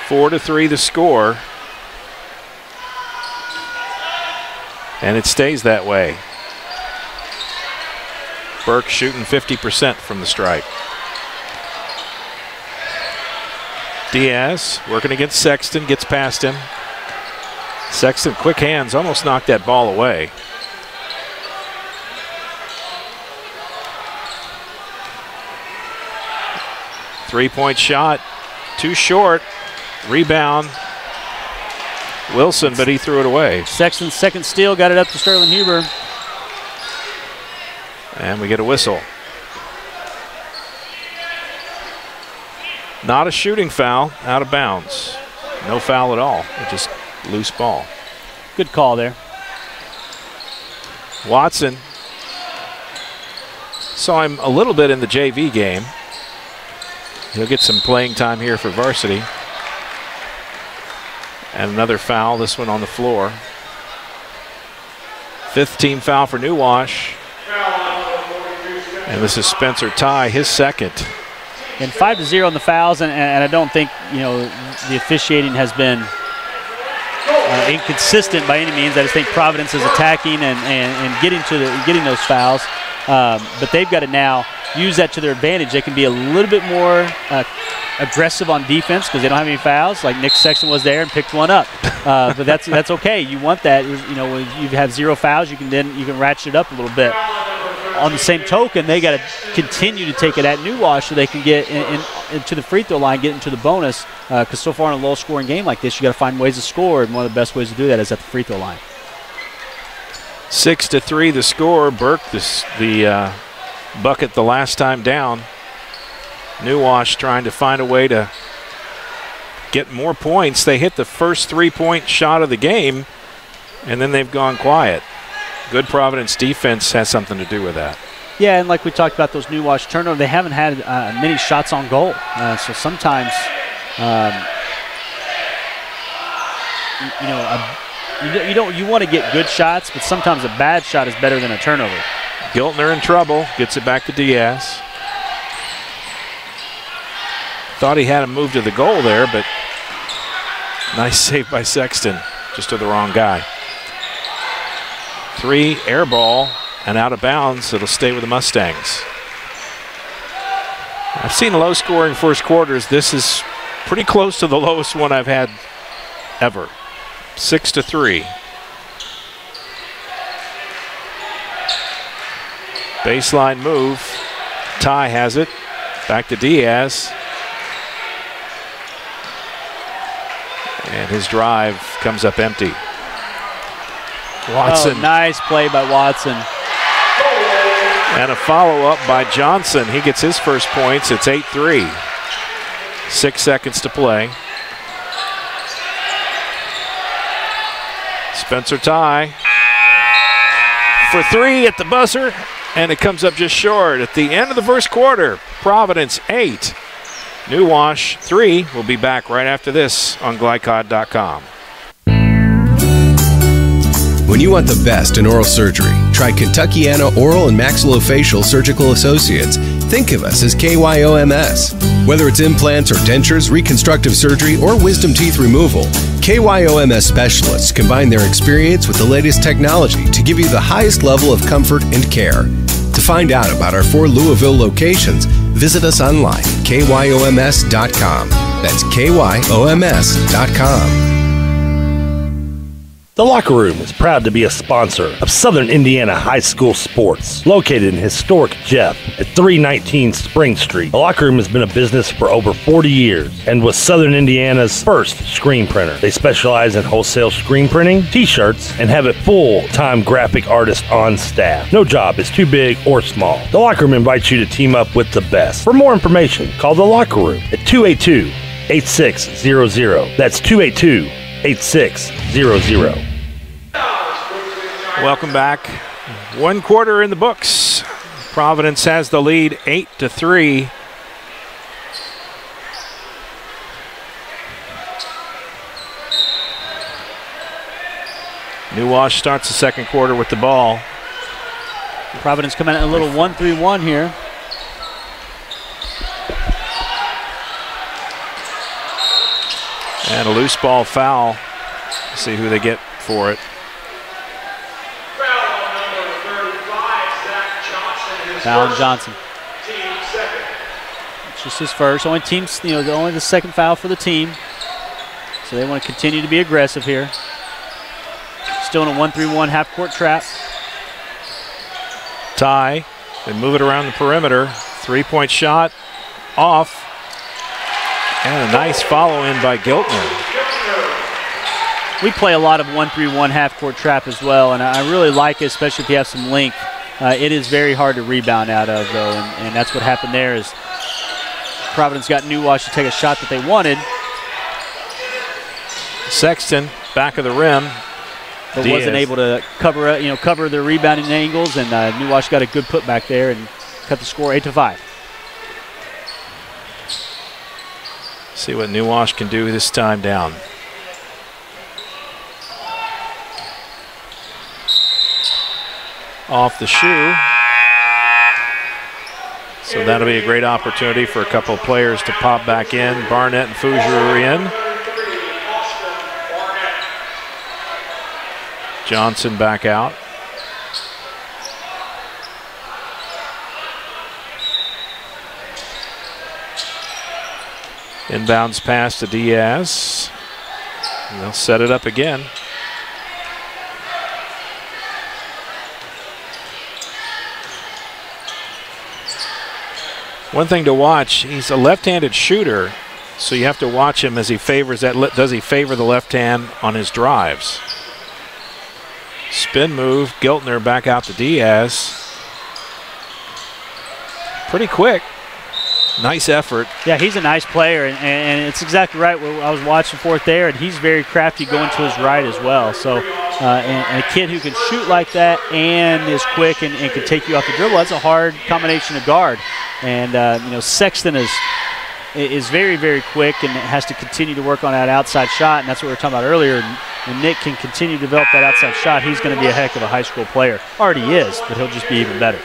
4-3 the score. And it stays that way. Burke shooting 50% from the stripe. Diaz working against Sexton, gets past him. Sexton, quick hands, almost knocked that ball away. Three-point shot, too short. Rebound. Wilson, but he threw it away. Sexton's second steal, got it up to Sterling Huber. And we get a whistle. Not a shooting foul, out of bounds. No foul at all, just loose ball. Good call there. Watson. Saw him a little bit in the JV game. He'll get some playing time here for varsity. And another foul, this one on the floor. Fifth team foul for New Wash. And this is Spencer Ty, his second. And 5-0 on the fouls, and I don't think, you know, the officiating has been inconsistent by any means. I just think Providence is attacking and getting those fouls. But they've got to now use that to their advantage. They can be a little bit more aggressive on defense because they don't have any fouls, like Nick Sexton was there and picked one up. But that's okay. You want that. You know, when you have 0 fouls, you can ratchet it up a little bit. On the same token, they got to continue to take it at New Wash so they can get into the free throw line, get into the bonus. Because so far in a low-scoring game like this, you got to find ways to score, and one of the best ways to do that is at the free throw line. 6-3 the score. Burke, the bucket the last time down. New Wash trying to find a way to get more points. They hit the first 3-point shot of the game, and then they've gone quiet. Good Providence defense has something to do with that. Yeah, and like we talked about those New Wash turnovers, they haven't had many shots on goal. So sometimes, you want to get good shots, but sometimes a bad shot is better than a turnover. Giltner in trouble, gets it back to Diaz. Thought he had him move to the goal there, but nice save by Sexton, just to the wrong guy. 3 air ball and out of bounds. It'll stay with the Mustangs. I've seen low-scoring first quarters. This is pretty close to the lowest one I've had ever. 6-3. Baseline move. Ty has it. Back to Diaz. And his drive comes up empty. Watson. Oh, nice play by Watson. And a follow-up by Johnson. He gets his first points. It's 8-3. 6 seconds to play. Spencer Ty for 3 at the buzzer, and it comes up just short. At the end of the first quarter, Providence 8, New Wash 3. We'll be back right after this on GLICOD.com. When you want the best in oral surgery, try Kentuckiana Oral and Maxillofacial Surgical Associates. Think of us as KYOMS. Whether it's implants or dentures, reconstructive surgery, or wisdom teeth removal, KYOMS specialists combine their experience with the latest technology to give you the highest level of comfort and care. To find out about our 4 Louisville locations, visit us online, KYOMS.com. That's KYOMS.com. The Locker Room is proud to be a sponsor of Southern Indiana High School Sports, located in historic Jeff at 319 Spring Street. The Locker Room has been a business for over 40 years and was Southern Indiana's first screen printer. They specialize in wholesale screen printing, t-shirts, and have a full-time graphic artist on staff. No job is too big or small. The Locker Room invites you to team up with the best. For more information, call The Locker Room at 282-8600. That's 282-8600. Welcome back. 1 quarter in the books. Providence has the lead 8-3. New Wash starts the second quarter with the ball. Providence coming in a little 1-3-1 here. And a loose ball foul. Let's see who they get for it. Foul on Johnson. It's just his first. Only the second foul for the team. So they want to continue to be aggressive here. Still in a 1-3-1 half-court trap. Ty, they move it around the perimeter. Three-point shot off. And a nice follow-in by Giltner. We play a lot of 1-3-1 half-court trap as well, and I really like it, especially if you have some length. It is very hard to rebound out of, though, and that's what happened there is Providence got New Wash to take a shot that they wanted. Sexton, back of the rim. But wasn't able to cover the rebounding angles, and New Wash got a good putback there and cut the score 8-5. See what New Wash can do this time down. Off the shoe. So that'll be a great opportunity for a couple of players to pop back in. Barnett and Fougeroux in. Johnson back out. Inbounds pass to Diaz. And they'll set it up again. One thing to watch, he's a left-handed shooter, so you have to watch him as he favors that. Does he favor the left hand on his drives? Spin move, Giltner back out to Diaz. Pretty quick. Nice effort. Yeah, he's a nice player, and it's exactly right. I was watching for it there, and he's very crafty going to his right as well. So, and a kid who can shoot like that and is quick and can take you off the dribble, that's a hard combination to guard. And, Sexton is very, very quick and has to continue to work on that outside shot, and that's what we were talking about earlier. When Nick can continue to develop that outside shot, he's going to be a heck of a high school player. Already is, but he'll just be even better.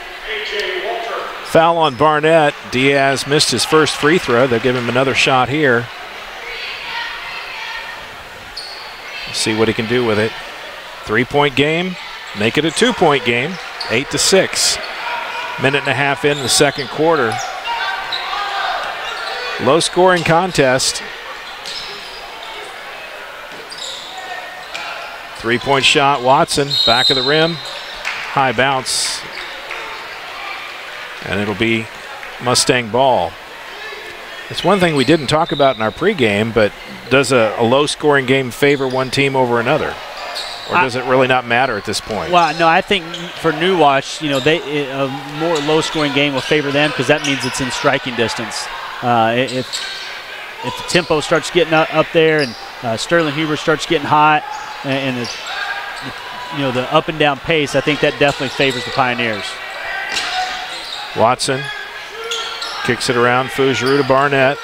Foul on Barnett. Diaz missed his first free throw. They'll give him another shot here. Let's see what he can do with it. 3-point game. Make it a 2-point game. 8-6. Minute and a half in the second quarter. Low scoring contest. 3-point shot, Watson, back of the rim. High bounce. And it'll be Mustang ball. It's one thing we didn't talk about in our pregame, but does a low-scoring game favor one team over another? Or does it really not matter at this point? Well, no, I think for New Wash, a more low-scoring game will favor them because that means it's in striking distance. If the tempo starts getting up there and Sterling Huber starts getting hot and the up and down pace, I think that definitely favors the Pioneers. Watson kicks it around, Fougeroux to Barnett.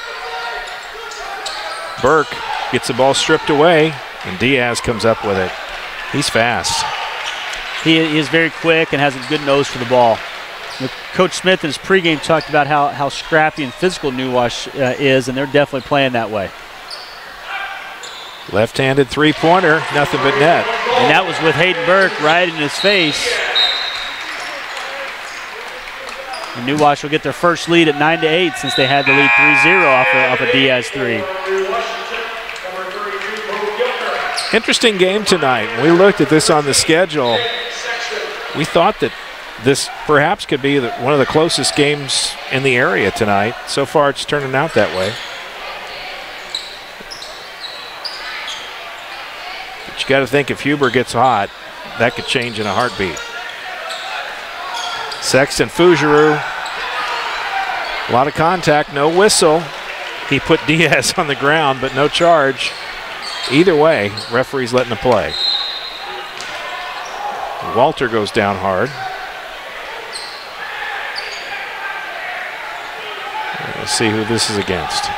Burke gets the ball stripped away, and Diaz comes up with it. He's fast. He is very quick and has a good nose for the ball. Coach Smith in his pregame talked about how scrappy and physical New Wash is, and they're definitely playing that way. Left-handed three-pointer, nothing but net. And that was with Hayden Burke right in his face. And New Wash will get their first lead at 9-8 since they had the lead 3-0 off a Diaz three. Interesting game tonight. When we looked at this on the schedule, we thought that this perhaps could be one of the closest games in the area tonight. So far, it's turning out that way. But you got to think if Huber gets hot, that could change in a heartbeat. Sexton, Fougeroux. A lot of contact, no whistle. He put Diaz on the ground, but no charge. Either way, referee's letting the play. Walter goes down hard. Let's see who this is against.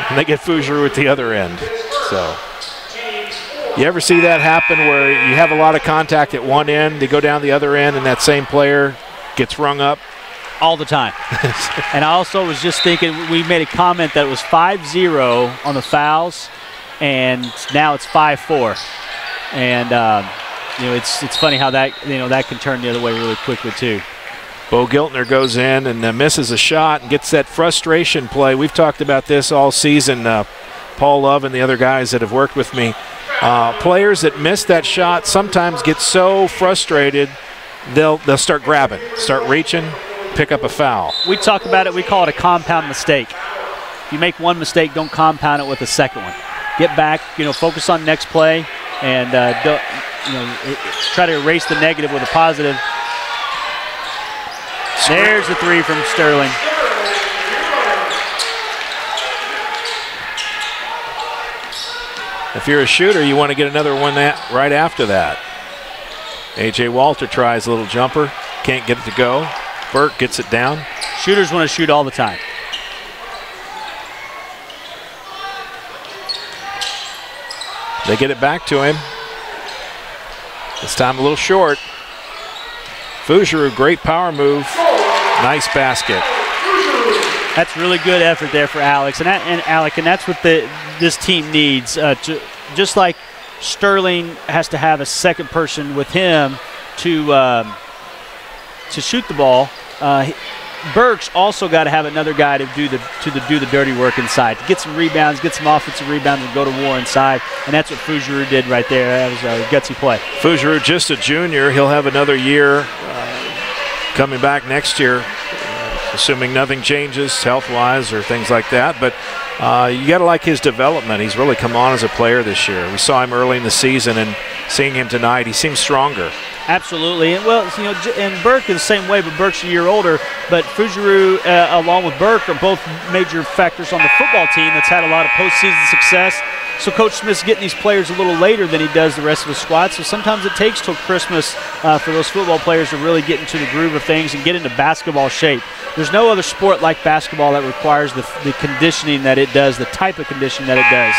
And they get Fougeroux at the other end. So You ever see that happen where you have a lot of contact at one end, they go down the other end, and that same player gets rung up? All the time. And I also was just thinking, we made a comment that it was 5-0 on the fouls, and now it's 5-4. And it's funny how that that can turn the other way really quickly too. Bo Giltner goes in and misses a shot and gets that frustration play. We've talked about this all season. Paul Love and the other guys that have worked with me. Players that miss that shot sometimes get so frustrated they'll start grabbing, start reaching, pick up a foul. We talk about it. We call it a compound mistake. If you make one mistake, don't compound it with a second one. Get back, focus on next play, and try to erase the negative with a positive. There's the three from Sterling. If you're a shooter, you want to get another one right after that. A.J. Walter tries a little jumper. Can't get it to go. Burke gets it down. Shooters want to shoot all the time. They get it back to him. This time a little short. Fougeroux, great power move. Nice basket. That's really good effort there for Alex, and that's what this team needs. Just like Sterling has to have a second person with him to shoot the ball. Burke's also got to have another guy to do the dirty work inside, to get some rebounds, get some offensive rebounds, and go to war inside. And that's what Fougeroux did right there. That was a gutsy play. Fougeroux, just a junior, he'll have another year coming back next year, assuming nothing changes health-wise or things like that. But you got to like his development. He's really come on as a player this year. We saw him early in the season, and seeing him tonight, he seems stronger. Absolutely, and and Burke is the same way, but Burke's a year older. But Fougeroux, along with Burke, are both major factors on the football team that's had a lot of postseason success. So Coach Smith's getting these players a little later than he does the rest of his squad. So sometimes it takes till Christmas for those football players to really get into the groove of things and get into basketball shape. There's no other sport like basketball that requires the conditioning that it does, the type of conditioning that it does.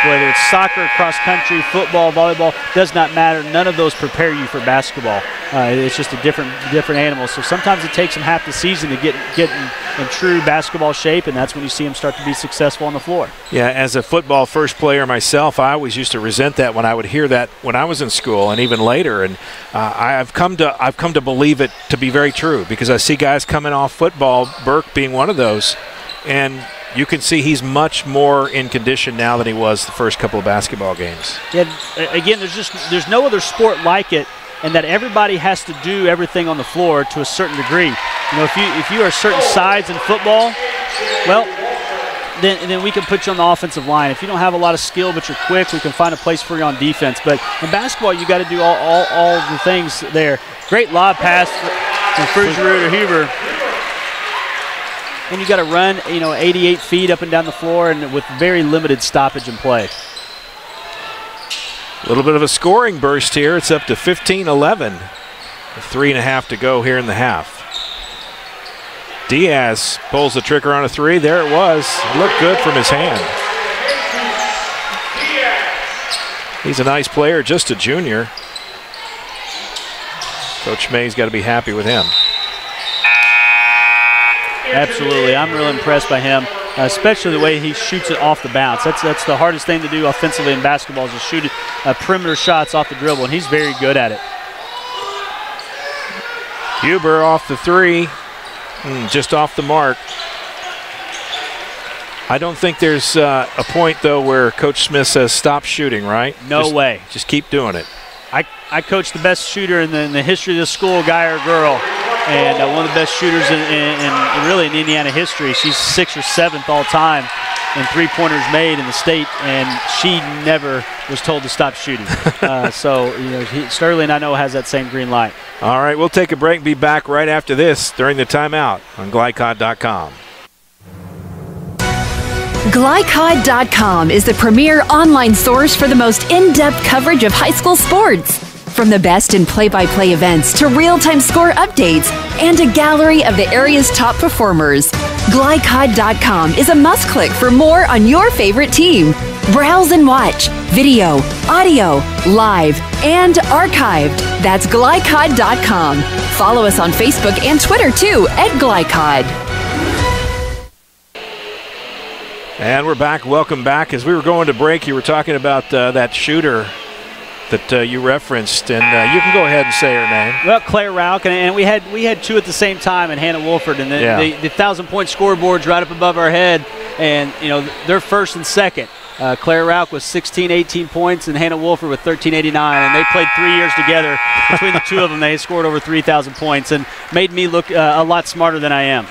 Whether it's soccer, cross country, football, volleyball, does not matter. None of those prepare you for basketball. It's just a different animal. So sometimes it takes them half the season to get in true basketball shape, and that's when you see them start to be successful on the floor. Yeah, as a football first player myself, I always used to resent that when I would hear that when I was in school and even later. And I've come to believe it to be very true, because I see guys coming off football, Burke being one of those, and you can see he's much more in condition now than he was the first couple of basketball games. Yeah, again, there's no other sport like it, and that everybody has to do everything on the floor to a certain degree. If you are certain sides in football, well, then we can put you on the offensive line. If you don't have a lot of skill but you're quick, we can find a place for you on defense. But in basketball, you got to do all the things there. Great lob pass from Fougeroux to Huber. And you got to run, 88 feet up and down the floor, and with very limited stoppage in play. A little bit of a scoring burst here. It's up to 15-11. 3.5 to go here in the half. Diaz pulls the trigger on a three. There it was. It looked good from his hand. He's a nice player, just a junior. Coach May's got to be happy with him. Absolutely. I'm real impressed by him, especially the way he shoots it off the bounce. That's the hardest thing to do offensively in basketball, is to shoot perimeter shots off the dribble, and he's very good at it. Huber off the three, just off the mark. I don't think there's a point, though, where Coach Smith says stop shooting, right? No way. Just keep doing it. I coached the best shooter in the history of this school, guy or girl, and one of the best shooters really in Indiana history. She's 6th or 7th all time in three-pointers made in the state, and she never was told to stop shooting. Sterling, I know, has that same green light. All right, we'll take a break and be back right after this during the timeout on GLICOD.com. GLICOD.com is the premier online source for the most in-depth coverage of high school sports. From the best in play-by-play events to real-time score updates and a gallery of the area's top performers, GLICOD.com is a must-click for more on your favorite team. Browse and watch. Video, audio, live, and archived. That's GLICOD.com. Follow us on Facebook and Twitter, too, at GLICOD. And we're back. Welcome back. As we were going to break, you were talking about that shooter that you referenced, and you can go ahead and say her name. Well, Claire Rauch, and we had two at the same time, and Hannah Wolford, and the 1,000-point scoreboard's right up above our head, and they're first and second. Claire Rauch with 18 points, and Hannah Wolford with 1389, and they played 3 years together. Between the two of them, they scored over 3,000 points and made me look a lot smarter than I am.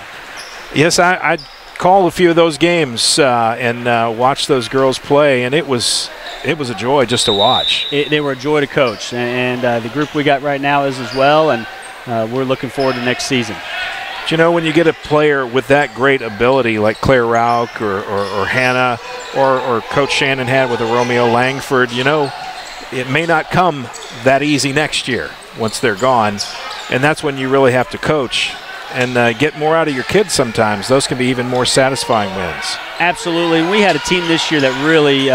Yes, I called a few of those games and watched those girls play, and it was a joy just to watch. They were a joy to coach, and the group we got right now is as well, and we're looking forward to next season. But when you get a player with that great ability like Claire Rauch or Hannah or Coach Shannon had with a Romeo Langford, it may not come that easy next year once they're gone, and that's when you really have to coach and get more out of your kids sometimes. Those can be even more satisfying wins. Absolutely. We had a team this year that really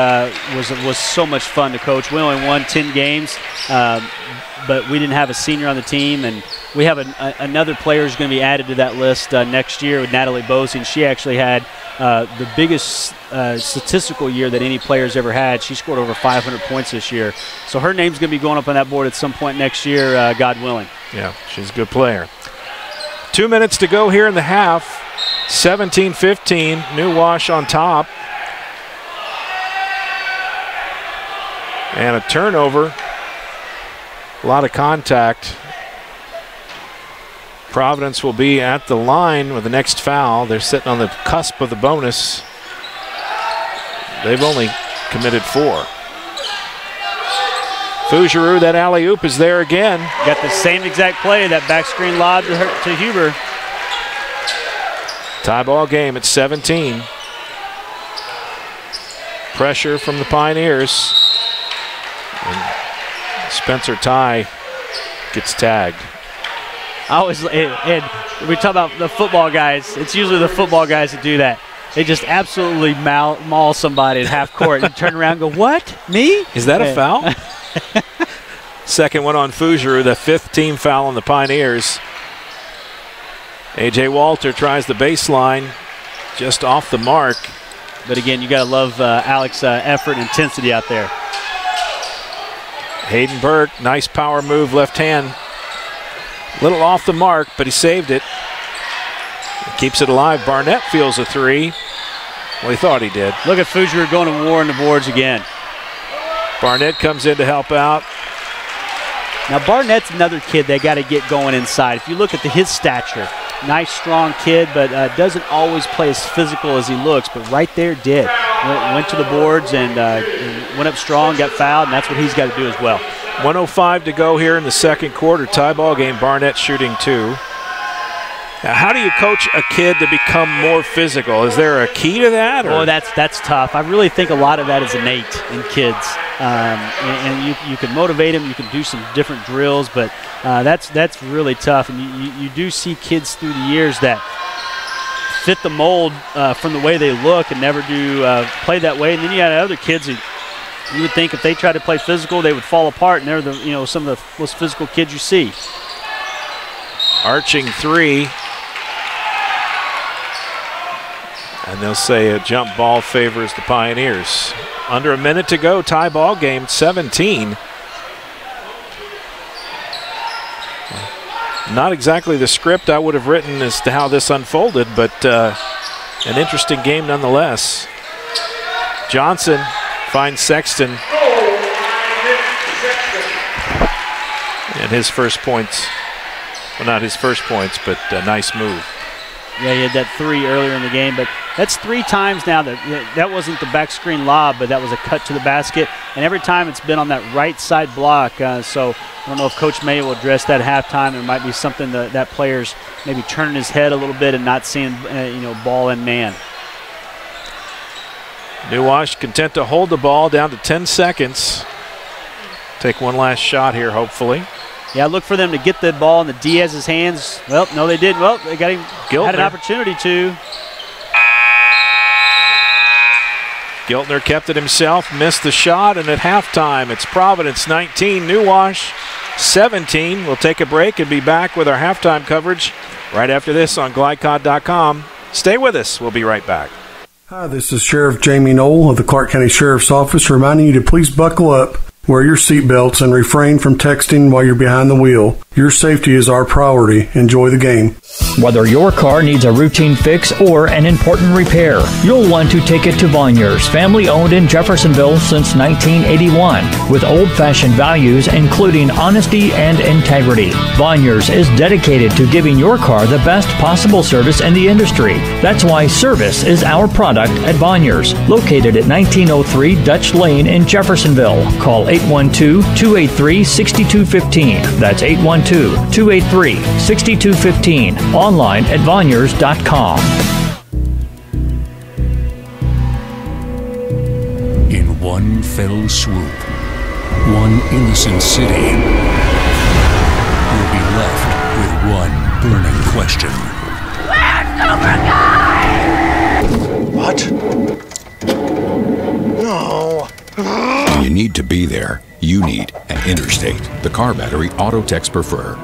was so much fun to coach. We only won 10 games, but we didn't have a senior on the team, and we have another player who's going to be added to that list next year with Natalie Bosing. She actually had the biggest statistical year that any player's ever had. She scored over 500 points this year. So her name's going to be going up on that board at some point next year, God willing. Yeah, she's a good player. 2 minutes to go here in the half. 17-15, New Wash on top. And a turnover. A lot of contact. Providence will be at the line with the next foul. They're sitting on the cusp of the bonus. They've only committed 4. Fougeroux, that alley-oop is there again. Got the same exact play, that back screen lob to Huber. Tie ball game at 17. Pressure from the Pioneers. And Spencer Ty gets tagged. And we talk about the football guys. It's usually the football guys that do that. They just absolutely maul somebody at half court and turn around and go, what? Me? Is that a foul? Second one on Fougeroux, the 5th team foul on the Pioneers. A.J. Walter tries the baseline, just off the mark. But again, you got to love Alex's effort and intensity out there. Hayden Burke, nice power move, left hand. Little off the mark, but he saved it. Keeps it alive. Barnett feels a 3. Well, he thought he did. Look at Fougeroux going to war on the boards again. Barnett comes in to help out. Now, Barnett's another kid they got to get going inside. If you look at his stature, nice, strong kid, but doesn't always play as physical as he looks, but right there did. Went to the boards and went up strong, got fouled, and that's what he's got to do as well. 1:05 to go here in the second quarter. Tie ball game. Barnett shooting 2. Now, how do you coach a kid to become more physical? Is there a key to that? Oh, that's tough. I really think a lot of that is innate in kids. And you can motivate them. You can do some different drills, but that's really tough. And you do see kids through the years that fit the mold from the way they look and never do play that way. And then you got other kids who you would think if they tried to play physical, they would fall apart, and they're some of the most physical kids you see. Arching 3. And they'll say a jump ball favors the Pioneers. Under a minute to go, tie ball game, 17. Not exactly the script I would have written as to how this unfolded, but an interesting game nonetheless. Johnson finds Sexton. And his first points, well, not his first points, but a nice move. Yeah, he had that 3 earlier in the game, but that's 3 times now that wasn't the back screen lob, but that was a cut to the basket, and every time it's been on that right side block. So I don't know if Coach May will address that at halftime. It might be something that player's maybe turning his head a little bit and not seeing ball and man. New Wash content to hold the ball down to 10 seconds. Take one last shot here, hopefully. Yeah, look for them to get the ball in the Diaz's hands. Well, no, they didn't. Well, they got him. Giltner had an opportunity to. Giltner kept it himself, missed the shot, and at halftime, it's Providence 19, New Wash 17. We'll take a break and be back with our halftime coverage right after this on GLICOD.com. Stay with us. We'll be right back. Hi, this is Sheriff Jamie Knoll of the Clark County Sheriff's Office reminding you to please buckle up, wear your seatbelts, and refrain from texting while you're behind the wheel. Your safety is our priority. Enjoy the game. Whether your car needs a routine fix or an important repair, you'll want to take it to Voniers, family owned in Jeffersonville since 1981, with old-fashioned values including honesty and integrity. Voniers is dedicated to giving your car the best possible service in the industry. That's why service is our product at Voniers, located at 1903 Dutch Lane in Jeffersonville. Call 812-283-6215. That's 812-283-6215. Online at Voniers.com. In one fell swoop, one innocent city will be left with one burning question. Where's Cobra Guy? What? No. When you need to be there, you need an Interstate, the car battery auto techs prefer.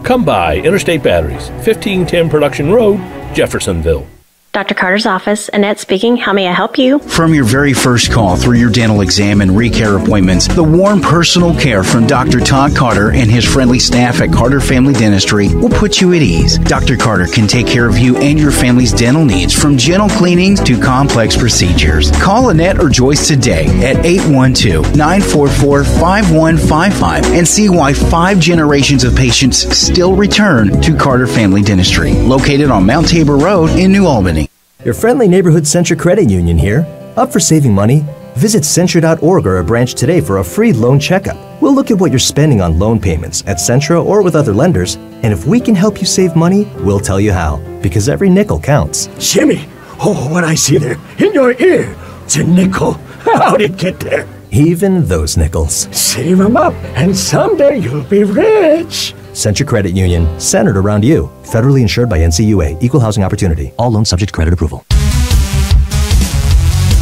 Come by Interstate Batteries, 1510 Production Road, Jeffersonville. Dr. Carter's office, Annette speaking. How may I help you? From your very first call through your dental exam and recare appointments, the warm personal care from Dr. Todd Carter and his friendly staff at Carter Family Dentistry will put you at ease. Dr. Carter can take care of you and your family's dental needs, from gentle cleanings to complex procedures. Call Annette or Joyce today at 812-944-5155 and see why 5 generations of patients still return to Carter Family Dentistry, located on Mount Tabor Road in New Albany. Your friendly neighborhood Centra Credit Union here. Up for saving money? Visit Centra.org or a branch today for a free loan checkup. We'll look at what you're spending on loan payments at Centra or with other lenders, and if we can help you save money, we'll tell you how, because every nickel counts. Jimmy, oh, what I see there in your ear, it's a nickel. How'd it get there? Even those nickels. Save them up, and someday you'll be rich. Centra Credit Union, centered around you. Federally insured by NCUA. Equal housing opportunity. All loans subject to credit approval.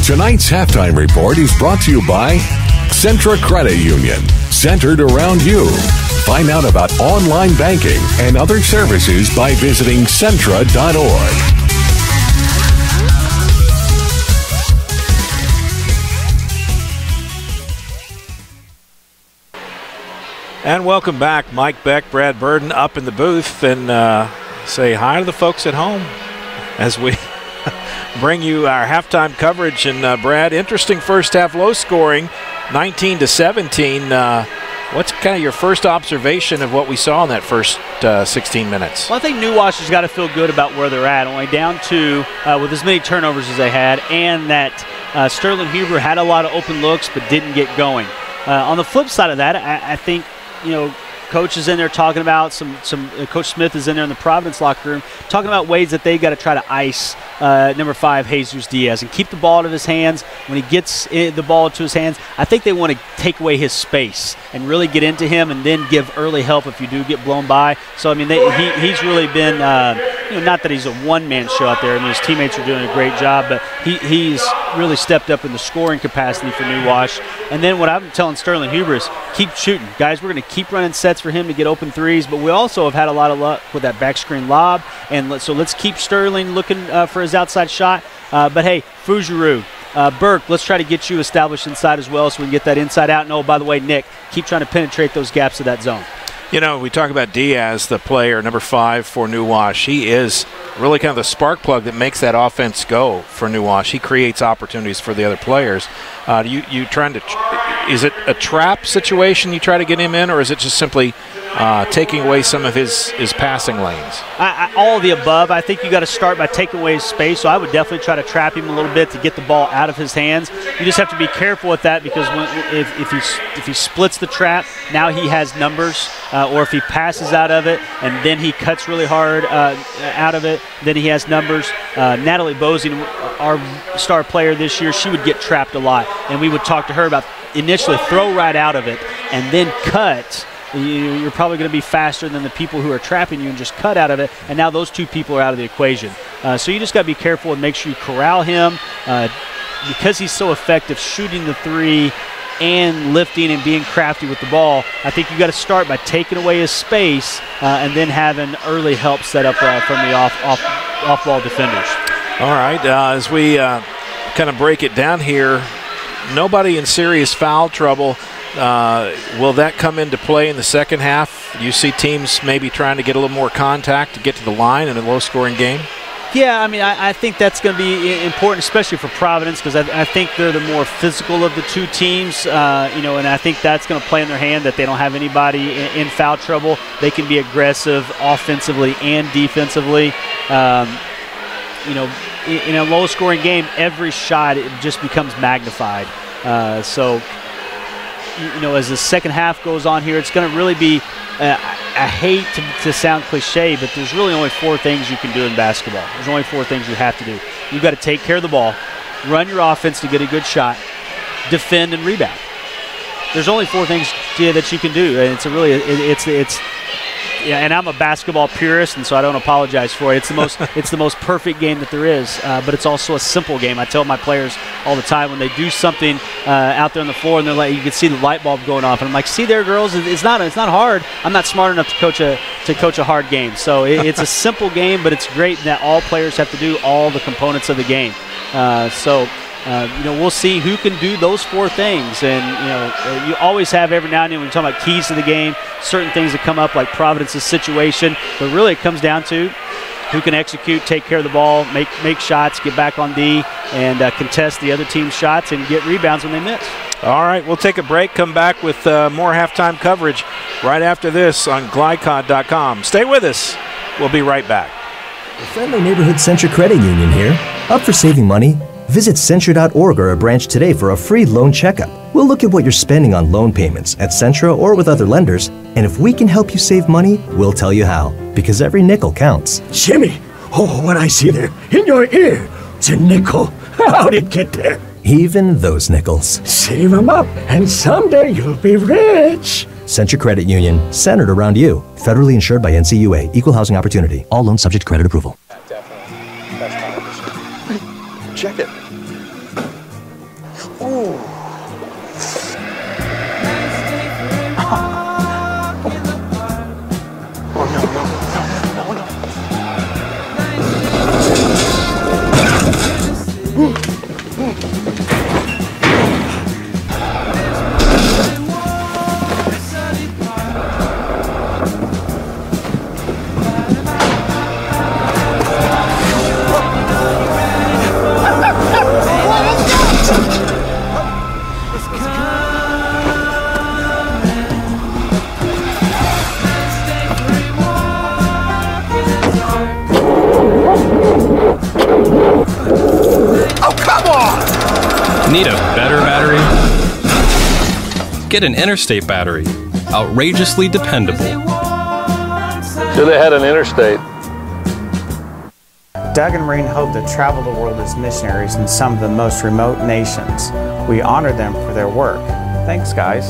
Tonight's halftime report is brought to you by Centra Credit Union, centered around you. Find out about online banking and other services by visiting Centra.org. And welcome back. Mike Beck, Brad Burden up in the booth, and say hi to the folks at home as we bring you our halftime coverage. And Brad, interesting first half, low scoring, 19-17. What's kind of your first observation of what we saw in that first 16 minutes? Well, I think New Wash has got to feel good about where they're at, only down 2 with as many turnovers as they had, and that Sterling Huber had a lot of open looks but didn't get going. On the flip side of that, I think, you know, Coach is in there talking about Coach Smith is in there in the Providence locker room talking about ways that they got to try to ice number 5 Jesus Diaz and keep the ball out of his hands. When he gets the ball to his hands, I think they want to take away his space and really get into him and then give early help if you do get blown by. So I mean, he's really been not that he's a one-man show out there. I mean, his teammates are doing a great job, but he's really stepped up in the scoring capacity for New Wash. And then what I'm telling Sterling Huber is keep shooting, guys. We're going to keep running sets for him to get open threes, but we also have had a lot of luck with that back screen lob, and so let's keep Sterling looking for his outside shot. But hey, Fougeroux, Burke, let's try to get you established inside as well so we can get that inside out. And oh, by the way, Nick, keep trying to penetrate those gaps of that zone. You know, we talk about Diaz, the player, number 5 for New Wash. He is really kind of the spark plug that makes that offense go for New Wash. He creates opportunities for the other players. You trying to is it a trap situation you try to get him in, or is it just simply taking away some of his passing lanes? All of the above. I think you got to start by taking away his space, so I would definitely try to trap him a little bit to get the ball out of his hands. You just have to be careful with that, because if he splits the trap, now he has numbers, or if he passes out of it and then he cuts really hard out of it, then he has numbers. Natalie Bozing, our star player this year, she would get trapped a lot, and we would talk to her about initially throw right out of it and then cut. You're probably going to be faster than the people who are trapping you and just cut out of it, and now those two people are out of the equation. So you just got to be careful and make sure you corral him, because he's so effective shooting the three and lifting and being crafty with the ball, I think you got to start by taking away his space and then having early help set up from the off-ball defenders. All right, as we kind of break it down here, nobody in serious foul trouble. Will that come into play in the second half? You see teams maybe trying to get a little more contact to get to the line in a low-scoring game? Yeah, I mean, I think that's going to be important, especially for Providence, because I think they're the more physical of the two teams, and I think that's going to play in their hand that they don't have anybody in foul trouble. They can be aggressive offensively and defensively. In a low-scoring game, every shot it just becomes magnified. So as the second half goes on here, it's going to really be I hate to sound cliche, but there's really only 4 things you can do in basketball. There's only 4 things you have to do. You've got to take care of the ball, run your offense to get a good shot, defend, and rebound. There's only 4 things that you can do, and and I'm a basketball purist, and so I don't apologize for it. It's the most perfect game that there is, but it's also a simple game. I tell my players all the time when they do something out there on the floor, and they're like, you can see the light bulb going off, and I'm like, see there, girls, it's not hard. I'm not smart enough to coach a hard game. So it's a simple game, but it's great that all players have to do all the components of the game. We'll see who can do those 4 things. And, you always have every now and then when you're talking about keys to the game, certain things that come up like Providence's situation. But really it comes down to who can execute, take care of the ball, make shots, get back on D, and contest the other team's shots and get rebounds when they miss. All right, we'll take a break, come back with more halftime coverage right after this on GLICOD.com. Stay with us. We'll be right back. The friendly neighborhood Centra Credit Union here. Up for saving money? Visit Centra.org or a branch today for a free loan checkup. We'll look at what you're spending on loan payments at Centra or with other lenders, and if we can help you save money, we'll tell you how, because every nickel counts. Jimmy, what I see there in your ear, it's a nickel. How'd it get there? Even those nickels. Save them up, and someday you'll be rich. Centra Credit Union, centered around you. Federally insured by NCUA. Equal housing opportunity. All loans subject to credit approval. Definitely. That's check it. Ooh. Need a better battery? Get an Interstate battery. Outrageously dependable. Should have had an Interstate. Doug and Maureen hope to travel the world as missionaries in some of the most remote nations. We honor them for their work. Thanks, guys.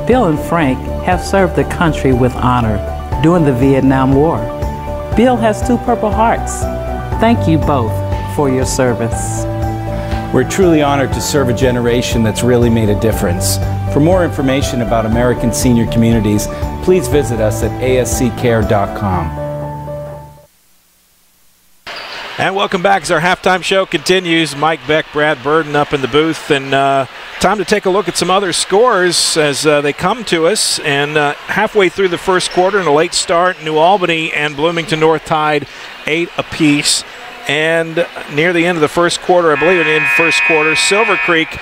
Bill and Frank have served the country with honor during the Vietnam War. Bill has 2 Purple Hearts. Thank you both for your service. We're truly honored to serve a generation that's really made a difference. For more information about American senior communities, please visit us at asccare.com. And welcome back as our halftime show continues. Mike Beck, Brad Burden up in the booth, and time to take a look at some other scores as they come to us. And halfway through the first quarter, in a late start, New Albany and Bloomington North tied 8 apiece. And near the end of the first quarter, I believe in the first quarter, Silver Creek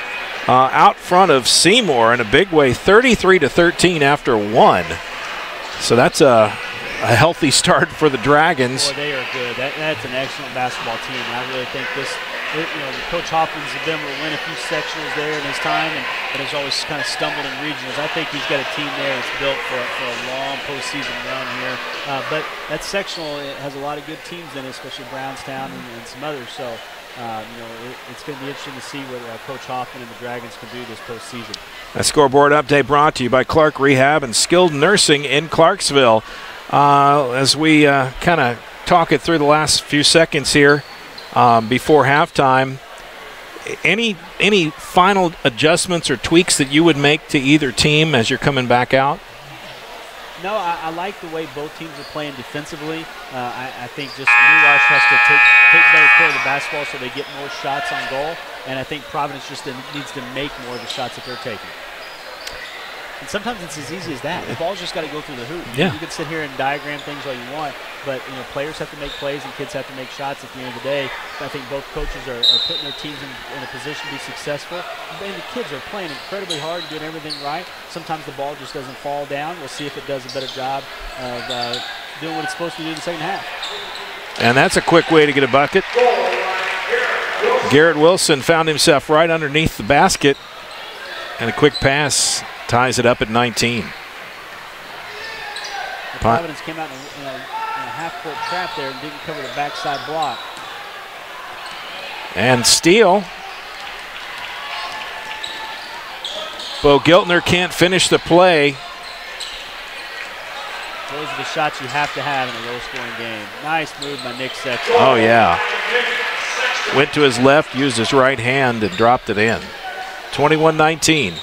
out front of Seymour in a big way, 33-13 after 1. So that's a healthy start for the Dragons. Boy, they are good. That's an excellent basketball team. And I really think Coach Hoffman's been able to win a few sectionals there in his time, but has always kind of stumbled in regionals. I think he's got a team there that's built for a long postseason run here. But that sectional has a lot of good teams in it, especially Brownstown and some others. So, it's going to be interesting to see what Coach Hoffman and the Dragons can do this postseason. A scoreboard update brought to you by Clark Rehab and Skilled Nursing in Clarksville. As we kind of talk it through the last few seconds here before halftime, Any final adjustments or tweaks that you would make to either team as you're coming back out? No, I like the way both teams are playing defensively. I think just NWHS has to take better care of the basketball so they get more shots on goal, and I think Providence just needs to make more of the shots that they're taking. And sometimes it's as easy as that. The ball's just got to go through the hoop. Yeah. You can sit here and diagram things all you want, but players have to make plays and kids have to make shots at the end of the day. I think both coaches are putting their teams in a position to be successful. And the kids are playing incredibly hard and doing everything right. Sometimes the ball just doesn't fall down. We'll see if it does a better job of doing what it's supposed to do in the second half. And that's a quick way to get a bucket. Garrett Wilson found himself right underneath the basket, and a quick pass ties it up at 19. Providence came out in a half-court trap there and didn't cover the backside block. And steal. Bo Giltner can't finish the play. Those are the shots you have to have in a low-scoring game. Nice move by Nick Sexton. Oh, yeah. Went to his left, used his right hand, and dropped it in. 21-19.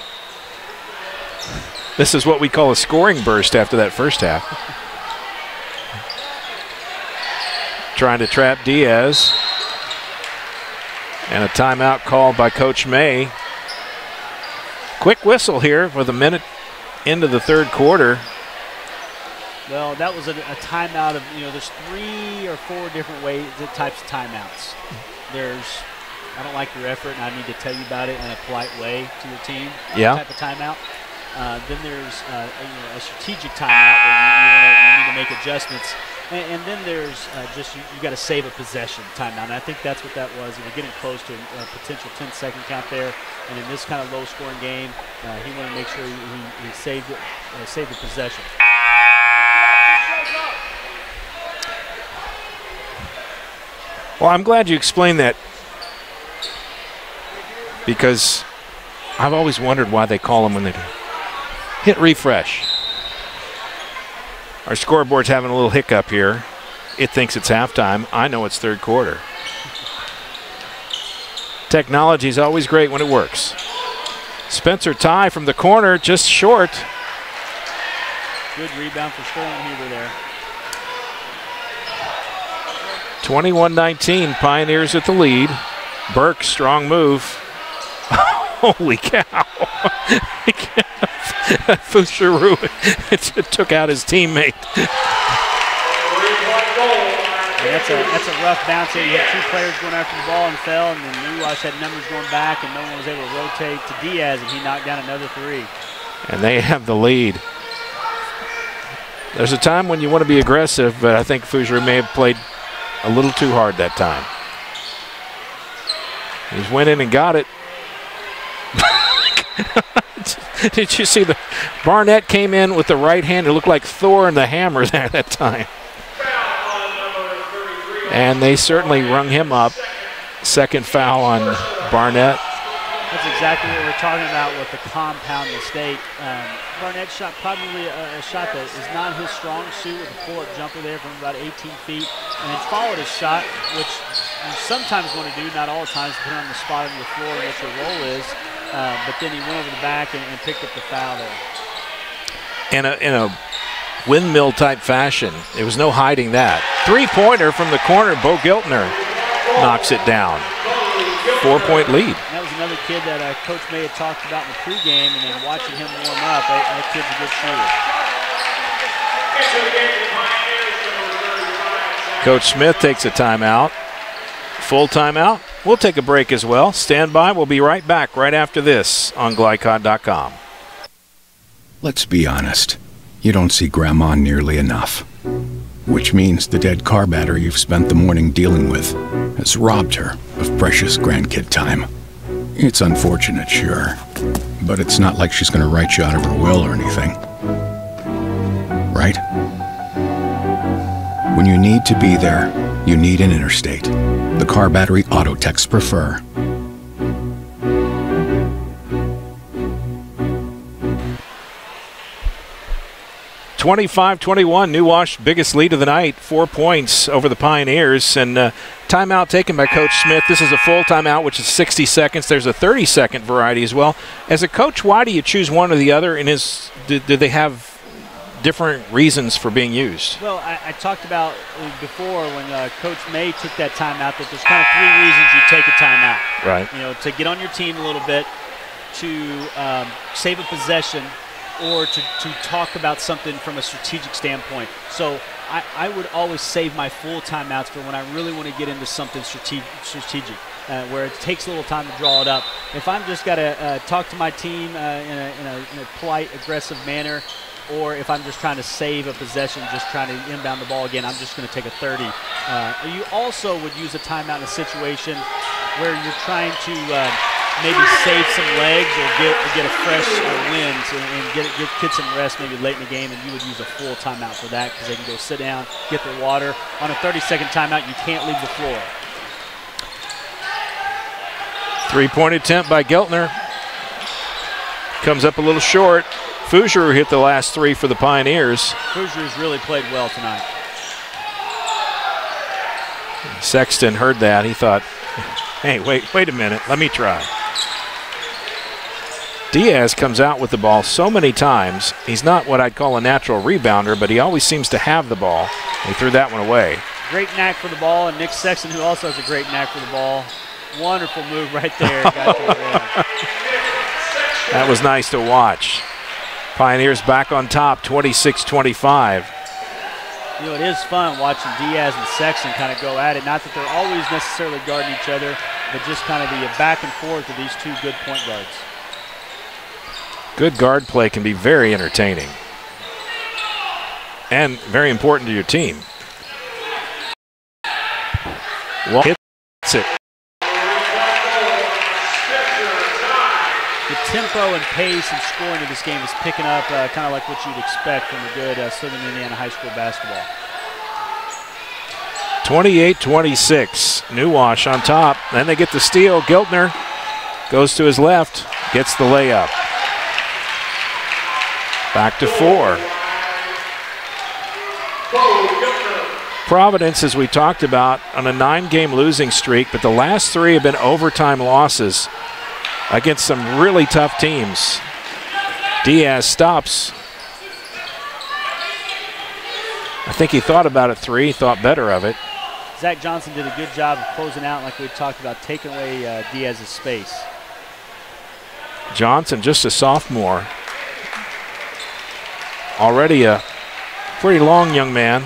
This is what we call a scoring burst after that first half. Trying to trap Diaz. And a timeout called by Coach May. Quick whistle here with a minute into the third quarter. Well, that was a timeout of, there's 3 or 4 different types of timeouts. There's, I don't like your effort and I need to tell you about it in a polite way to your team. Yeah. Type of timeout. Then there's a strategic timeout where you need to make adjustments. And then there's just you got to save a possession timeout. And I think that's what that was. We're getting close to a potential 10-second count there. And in this kind of low-scoring game, he wanted to make sure he saved the possession. Well, I'm glad you explained that, because I've always wondered why they call them when they do. Hit refresh. Our scoreboard's having a little hiccup here. It thinks it's halftime. I know it's third quarter. Technology is always great when it works. Spencer Ty from the corner, just short. Good rebound for Sterling Huber there. 21-19, Pioneers at the lead. Burke, strong move. Holy cow. Foucheroux took out his teammate. That's a rough bounce here. You had 2 players going after the ball and fell, and then NWHS had numbers going back, and no one was able to rotate to Diaz, and he knocked down another 3. And they have the lead. There's a time when you want to be aggressive, but I think Foucheroux may have played a little too hard that time. He's went in and got it. Did you see Barnett came in with the right hand? It looked like Thor and the hammer there that time. And they certainly rung him up. Second foul on Barnett. That's exactly what we're talking about with the compound mistake. Barnett shot probably a shot that is not his strong suit, with a pull-up jumper there from about 18 feet. And then followed his shot, which you sometimes want to do, not all the times, depending on the spot on your floor and what your role is. But then he went over the back and picked up the foul there. In a windmill-type fashion. There was no hiding that. Three-pointer from the corner. Bo Giltner knocks it down. 4-point lead. That was another kid that Coach May had talked about in the pregame, and then watching him warm up, that kid's a good shooter. Coach Smith takes a timeout. Full timeout. We'll take a break as well. Stand by. We'll be right back right after this on GLICOD.com. Let's be honest. You don't see Grandma nearly enough. Which means the dead car battery you've spent the morning dealing with has robbed her of precious grandkid time. It's unfortunate, sure, but it's not like she's going to write you out of her will or anything. Right? When you need to be there, you need an Interstate. The car battery auto techs prefer. 25-21, New Wash, biggest lead of the night, 4 points over the Pioneers. And timeout taken by Coach Smith. This is a full timeout, which is 60 seconds. There's a 30-second variety as well. As a coach, why do you choose one or the other? And do they have different reasons for being used? Well, I talked about before when Coach May took that timeout that there's kind of 3 reasons you take a timeout. Right. You know, to get on your team a little bit, to save a possession, or to talk about something from a strategic standpoint. So I would always save my full timeouts for when I really want to get into something strategic, where it takes a little time to draw it up. If I'm just got to talk to my team in a polite, aggressive manner, or if I'm just trying to save a possession, just trying to inbound the ball again, I'm just going to take a 30. You also would use a timeout in a situation where you're trying to maybe save some legs or get a fresh wind and get kids some rest maybe late in the game, and you would use a full timeout for that because they can go sit down, get their water. On a 30-second timeout, you can't leave the floor. 3-point attempt by Geltner. Comes up a little short. Fougeroux hit the last 3 for the Pioneers. Fougeroux's really played well tonight. Sexton heard that. He thought, hey, wait a minute. Let me try. Diaz comes out with the ball so many times. He's not what I'd call a natural rebounder, but he always seems to have the ball. He threw that one away. Great knack for the ball, and Nick Sexton, who also has a great knack for the ball. Wonderful move right there. That was nice to watch. Pioneers back on top, 26-25. You know, it is fun watching Diaz and Sexton kind of go at it. Not that they're always necessarily guarding each other, but just kind of the back and forth of these 2 good point guards. Good guard play can be very entertaining and very important to your team. Well, hits it. The tempo and pace and scoring of this game is picking up kind of like what you'd expect from a good Southern Indiana high school basketball. 28-26, New Wash on top. Then they get the steal. Geltner goes to his left, gets the layup. Back to 4. Providence, as we talked about, on a 9-game losing streak, but the last 3 have been overtime losses against some really tough teams. Diaz stops. I think he thought about it 3, thought better of it. Zach Johnson did a good job of closing out, like we talked about, taking away Diaz's space. Johnson, just a sophomore. Already a pretty long young man.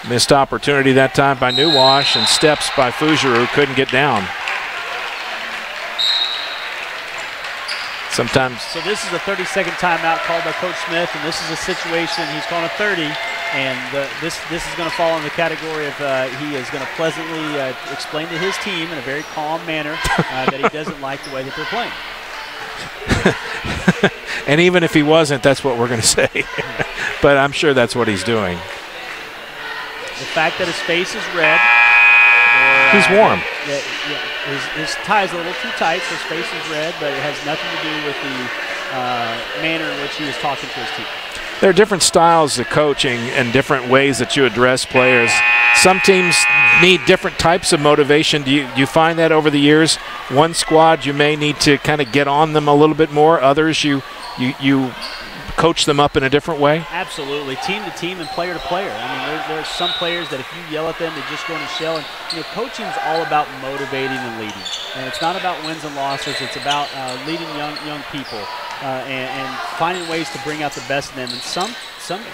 Missed opportunity that time by New Wash, and steps by Fougeroux, couldn't get down. Sometimes. So this is a 30-second timeout called by Coach Smith, and this is a situation he's calling a 30, and this is going to fall in the category of he is going to pleasantly explain to his team in a very calm manner that he doesn't like the way that they're playing. And even if he wasn't, that's what we're going to say. But I'm sure that's what he's doing. The fact that his face is red. He's warm. His tie is a little too tight, so his face is red, but it has nothing to do with the manner in which he was talking to his team. There are different styles of coaching and different ways that you address players. Some teams need different types of motivation. Do you find that over the years? One squad, you may need to kind of get on them a little bit more. Others, you coach them up in a different way? Absolutely, team to team and player to player. I mean, there are some players that if you yell at them, they just go in a shell. And coaching is all about motivating and leading. And it's not about wins and losses. It's about leading young people and finding ways to bring out the best in them. And some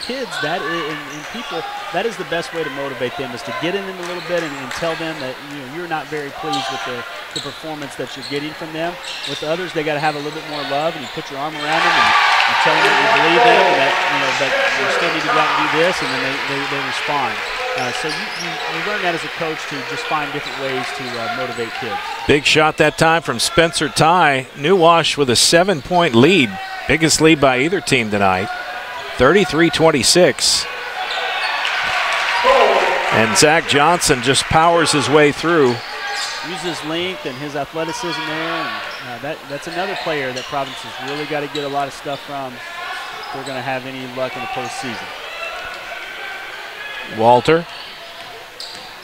kids and people, that is the best way to motivate them, is to get in them a little bit and tell them that you're not very pleased with the performance that you're getting from them. With the others, they got to have a little bit more love, and you put your arm around them and you tell them that you believe in them, and that you still need to go out and do this, and then they respond. So you learn that as a coach, to just find different ways to motivate kids. Big shot that time from Spencer Ty. New Wash with a 7-point lead. Biggest lead by either team tonight. 33-26. And Zach Johnson just powers his way through. Uses length and his athleticism there, and That's another player that Providence has really got to get a lot of stuff from if they're going to have any luck in the postseason. Walter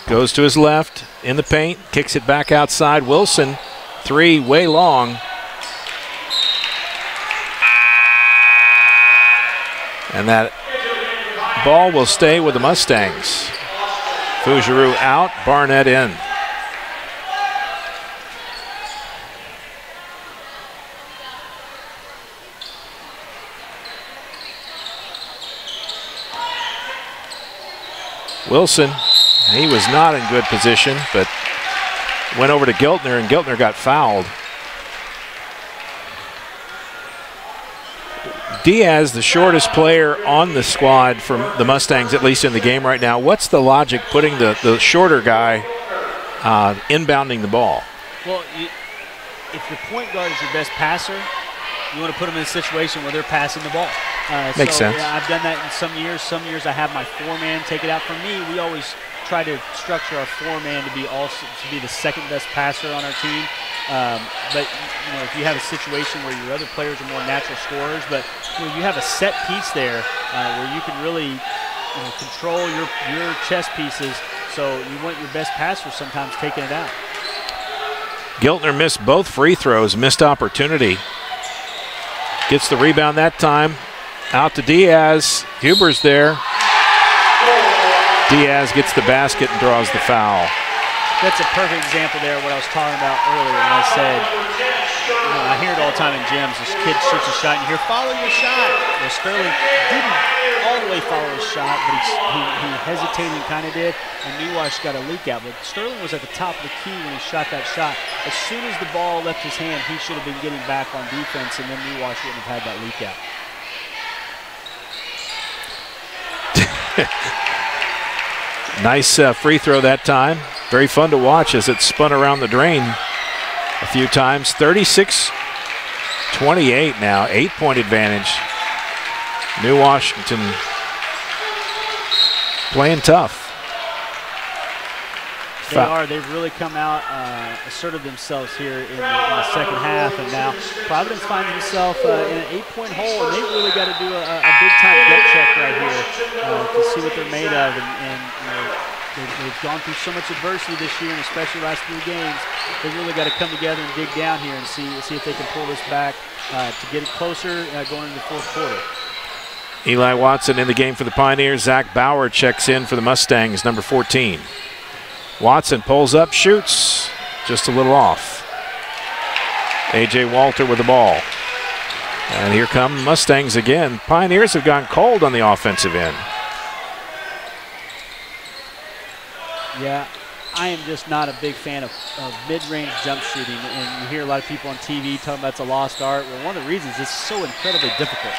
goes to his left in the paint, kicks it back outside. Wilson, three, way long. And that ball will stay with the Mustangs. Fougeroux out, Barnett in. Wilson, he was not in good position, but went over to Giltner, and Giltner got fouled. Diaz, the shortest player on the squad from the Mustangs, at least in the game right now. What's the logic putting the shorter guy inbounding the ball? Well, if your point guard is your best passer, you want to put them in a situation where they're passing the ball. Makes sense. Yeah, I've done that in some years. Some years I have my four-man take it out. For me, we always try to structure our four-man to be the second best passer on our team. But if you have a situation where your other players are more natural scorers, but you have a set piece there where you can really control your chess pieces. So you want your best passer sometimes taking it out. Giltner missed both free throws, missed opportunity. Gets the rebound that time. Out to Diaz. Huber's there. Diaz gets the basket and draws the foul. That's a perfect example there of what I was talking about earlier when I said, I hear it all the time in gyms, this kid shoots a shot and you hear, follow your shot. Well, Sterling didn't all the way follow his shot, but he hesitated and kind of did, and NWHS got a leak out. But Sterling was at the top of the key when he shot that shot. As soon as the ball left his hand, he should have been getting back on defense, and then NWHS wouldn't have had that leak out. Nice free throw that time. Very fun to watch as it spun around the drain a few times. 36-28 now, 8-point advantage. New Washington playing tough. They've really come out, asserted themselves here in the second half, and now Providence finds itself in an 8-point hole, and they've really got to do a big-time gut check right here to see what they're made of. And they've gone through so much adversity this year, and especially last 3 games. They've really got to come together and dig down here and see if they can pull this back to get it closer going into the fourth quarter. Eli Watson in the game for the Pioneers. Zach Bauer checks in for the Mustangs, number 14. Watson pulls up, shoots, just a little off. A.J. Walter with the ball. And here come Mustangs again. Pioneers have gone cold on the offensive end. Yeah, I am just not a big fan of mid-range jump shooting, and you hear a lot of people on TV talking about it's a lost art. Well, one of the reasons it's so incredibly difficult.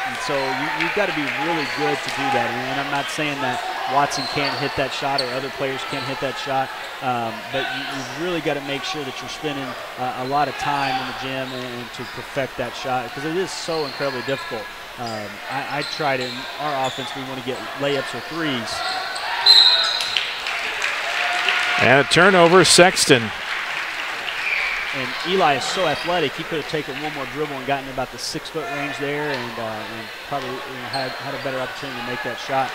And so you've got to be really good to do that. And I'm not saying that Watson can't hit that shot or other players can't hit that shot, but you've really got to make sure that you're spending a lot of time in the gym and to perfect that shot, because it is so incredibly difficult. I try to, in our offense, we want to get layups or threes. And a turnover, Sexton. And Eli is so athletic, he could have taken one more dribble and gotten about the 6-foot range there, and probably had a better opportunity to make that shot.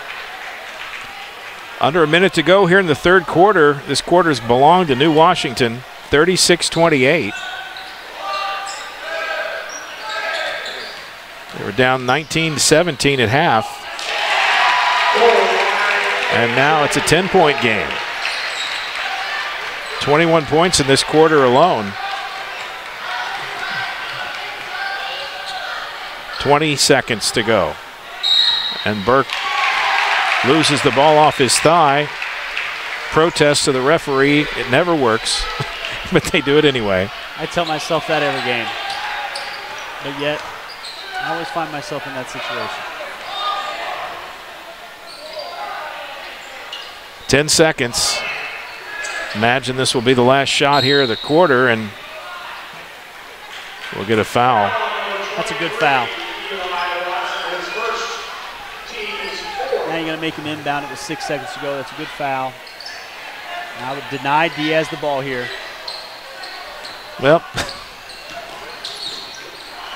Under a minute to go here in the third quarter. This quarter's belonged to New Washington, 36-28. They were down 19-17 at half. And now it's a 10-point game. 21 points in this quarter alone. 20 seconds to go. And Burke loses the ball off his thigh. Protest to the referee. It never works, but they do it anyway. I tell myself that every game. But yet, I always find myself in that situation. 10 seconds. Imagine this will be the last shot here of the quarter, and we'll get a foul. That's a good foul. Now you're going to make him inbound it with 6 seconds to go. That's a good foul. And I would deny Diaz the ball here. Well,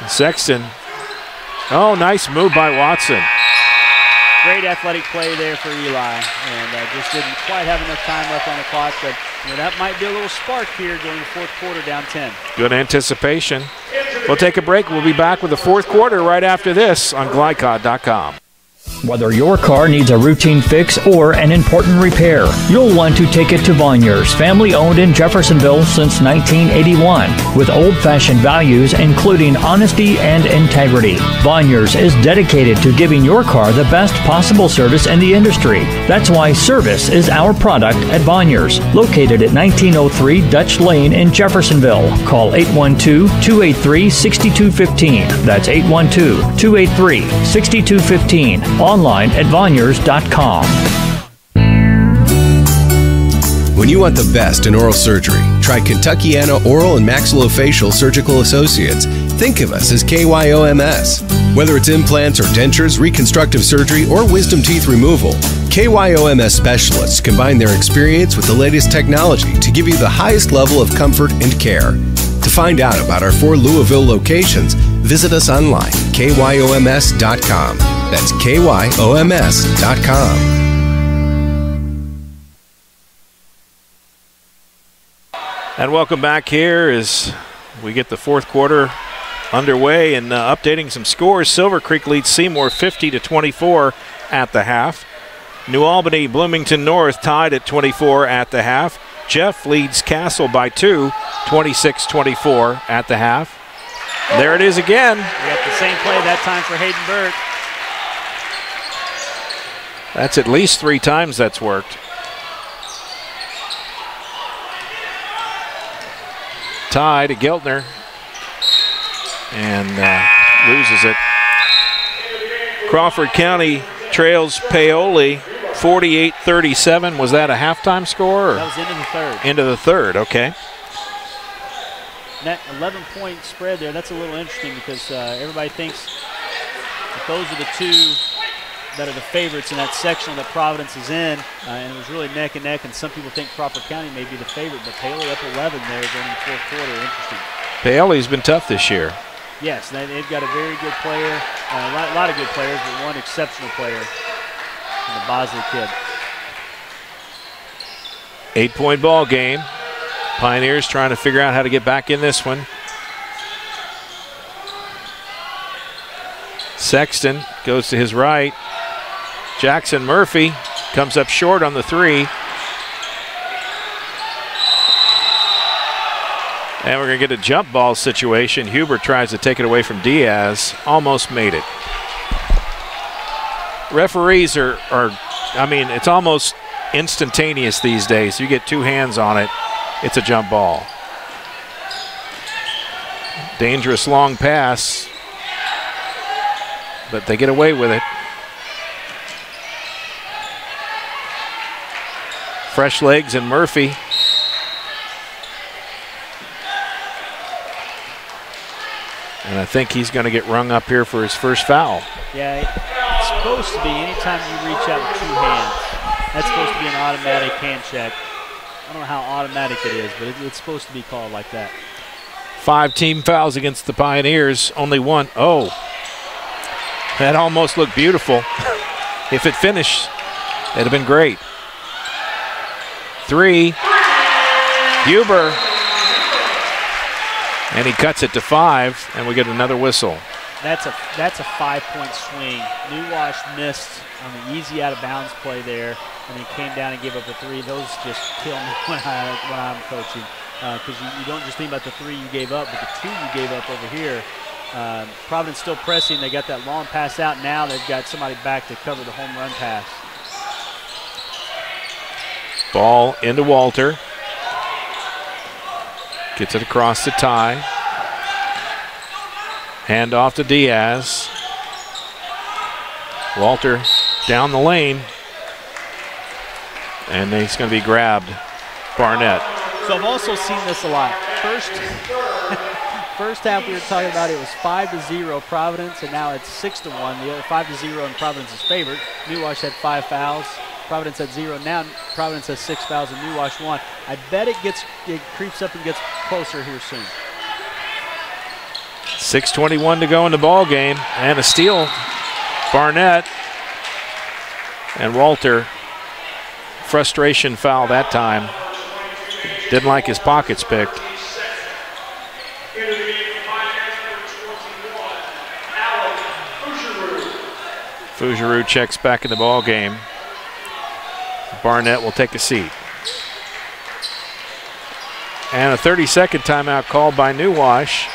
Sexton. Oh, nice move by Watson. Great athletic play there for Eli, and just didn't quite have enough time left on the clock, but that might be a little spark here during the fourth quarter, down 10. Good anticipation. We'll take a break. We'll be back with the fourth quarter right after this on GLICOD.com. Whether your car needs a routine fix or an important repair, you'll want to take it to Voniers, family owned in Jeffersonville since 1981, with old-fashioned values including honesty and integrity. Voniers is dedicated to giving your car the best possible service in the industry. That's why service is our product at Voniers, located at 1903 Dutch Lane in Jeffersonville. Call 812-283-6215. That's 812-283-6215. Online at Voniers.com. When you want the best in oral surgery, try Kentuckiana Oral and Maxillofacial Surgical Associates. Think of us as KYOMS. Whether it's implants or dentures, reconstructive surgery, or wisdom teeth removal, KYOMS specialists combine their experience with the latest technology to give you the highest level of comfort and care. To find out about our 4 Louisville locations, visit us online, KYOMS.com. That's KYOMS.com. And welcome back here as we get the fourth quarter underway and updating some scores. Silver Creek leads Seymour 50-24 at the half. New Albany, Bloomington North tied at 24 at the half. Jeff leads Castle by 2, 26-24 at the half. There it is again. We got the same play that time for Hayden Burke. That's at least 3 times that's worked. Tie to Geltner. And loses it. Crawford County trails Paoli 48-37. Was that a halftime score? That was into the third. Into the third, okay. That 11-point spread there, that's a little interesting because everybody thinks that those are the 2 that are the favorites in that sectional that Providence is in, and it was really neck and neck, and some people think Crawford County may be the favorite, but Paoli up 11 there going in the fourth quarter. Interesting. Paoli's been tough this year. Yes, they've got a very good player, a lot of good players, but one exceptional player, the Bosley kid. 8-point ball game. Pioneers trying to figure out how to get back in this one. Sexton goes to his right. Jackson Murphy comes up short on the 3. And we're going to get a jump ball situation. Huber tries to take it away from Diaz. Almost made it. Referees are I mean, it's almost instantaneous these days. You get 2 hands on it, it's a jump ball. Dangerous long pass, but they get away with it. Fresh legs and Murphy. And I think he's going to get rung up here for his first foul. Yeah, it's supposed to be anytime you reach out with 2 hands. That's supposed to be an automatic hand check. I don't know how automatic it is, but it's supposed to be called like that. 5 team fouls against the Pioneers, only 1. Oh, that almost looked beautiful. If it finished, it'd have been great. 3, Huber. And he cuts it to 5, and we get another whistle. That's a 5-point swing. New Wash missed on the easy out of bounds play there, and then came down and gave up a 3. Those just kill me when I'm coaching, because you don't just think about the 3 you gave up, but the 2 you gave up over here. Providence still pressing. They got that long pass out. Now they've got somebody back to cover the home run pass. Ball into Walter. Gets it across to Ty. Hand off to Diaz. Walter down the lane. And he's going to be grabbed. Barnett. So I've also seen this a lot. First half we were talking about it was 5-0 Providence, and now it's 6-1. The other 5-0 in Providence's favor. New Wash had 5 fouls. Providence at 0. Now Providence has 6 fouls and New Wash 1. I bet it creeps up and gets closer here soon. 6:21 to go in the ball game, and a steal. Barnett and Walter. Frustration foul that time. Didn't like his pockets picked. Fougeroux checks back in the ball game. Barnett will take a seat. And a 30-second timeout called by New Wash.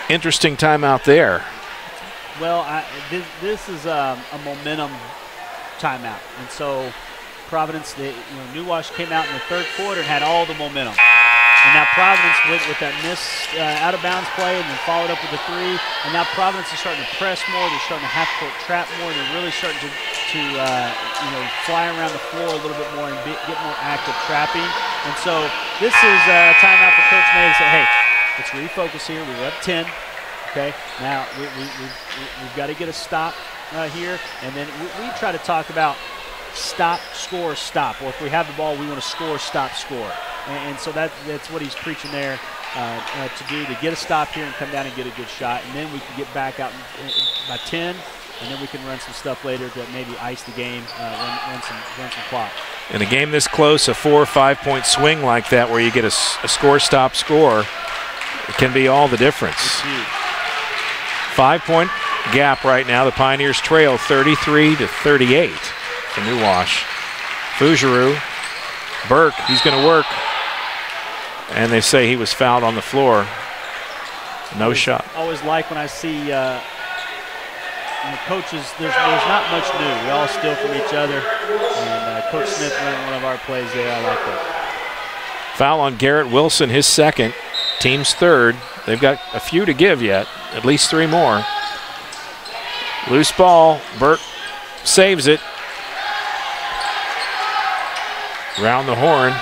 Interesting timeout there. Well, this is a momentum timeout, and so Providence, New Wash came out in the third quarter and had all the momentum. And now Providence went with that missed out-of-bounds play and then followed up with a 3. And now Providence is starting to press more. They're starting to half-court trap more. They're really starting to fly around the floor a little bit more and get more active trapping. And so this is a timeout for Coach May to say, hey, let's refocus here. We're up 10. Okay, now we've got to get a stop here. And then we try to talk about stop, score, stop. Or if we have the ball, we want to score, stop, score. And so that's what he's preaching there to do, to get a stop here and come down and get a good shot. And then we can get back out by 10, and then we can run some stuff later to maybe ice the game, run some clock. In a game this close, a 4 or 5 point swing like that where you get a score, stop, score, it can be all the difference. 5-point gap right now. The Pioneers trail 33-38 for New Wash. Fougeroux, Burke, he's going to work. And they say he was fouled on the floor. No shot. Always like when I see coaches, there's not much new. We all steal from each other. And Coach Smith ran one of our plays there. I like that. Foul on Garrett Wilson, his second. Team's third. They've got a few to give yet. At least 3 more. Loose ball. Burke saves it. Round the horn.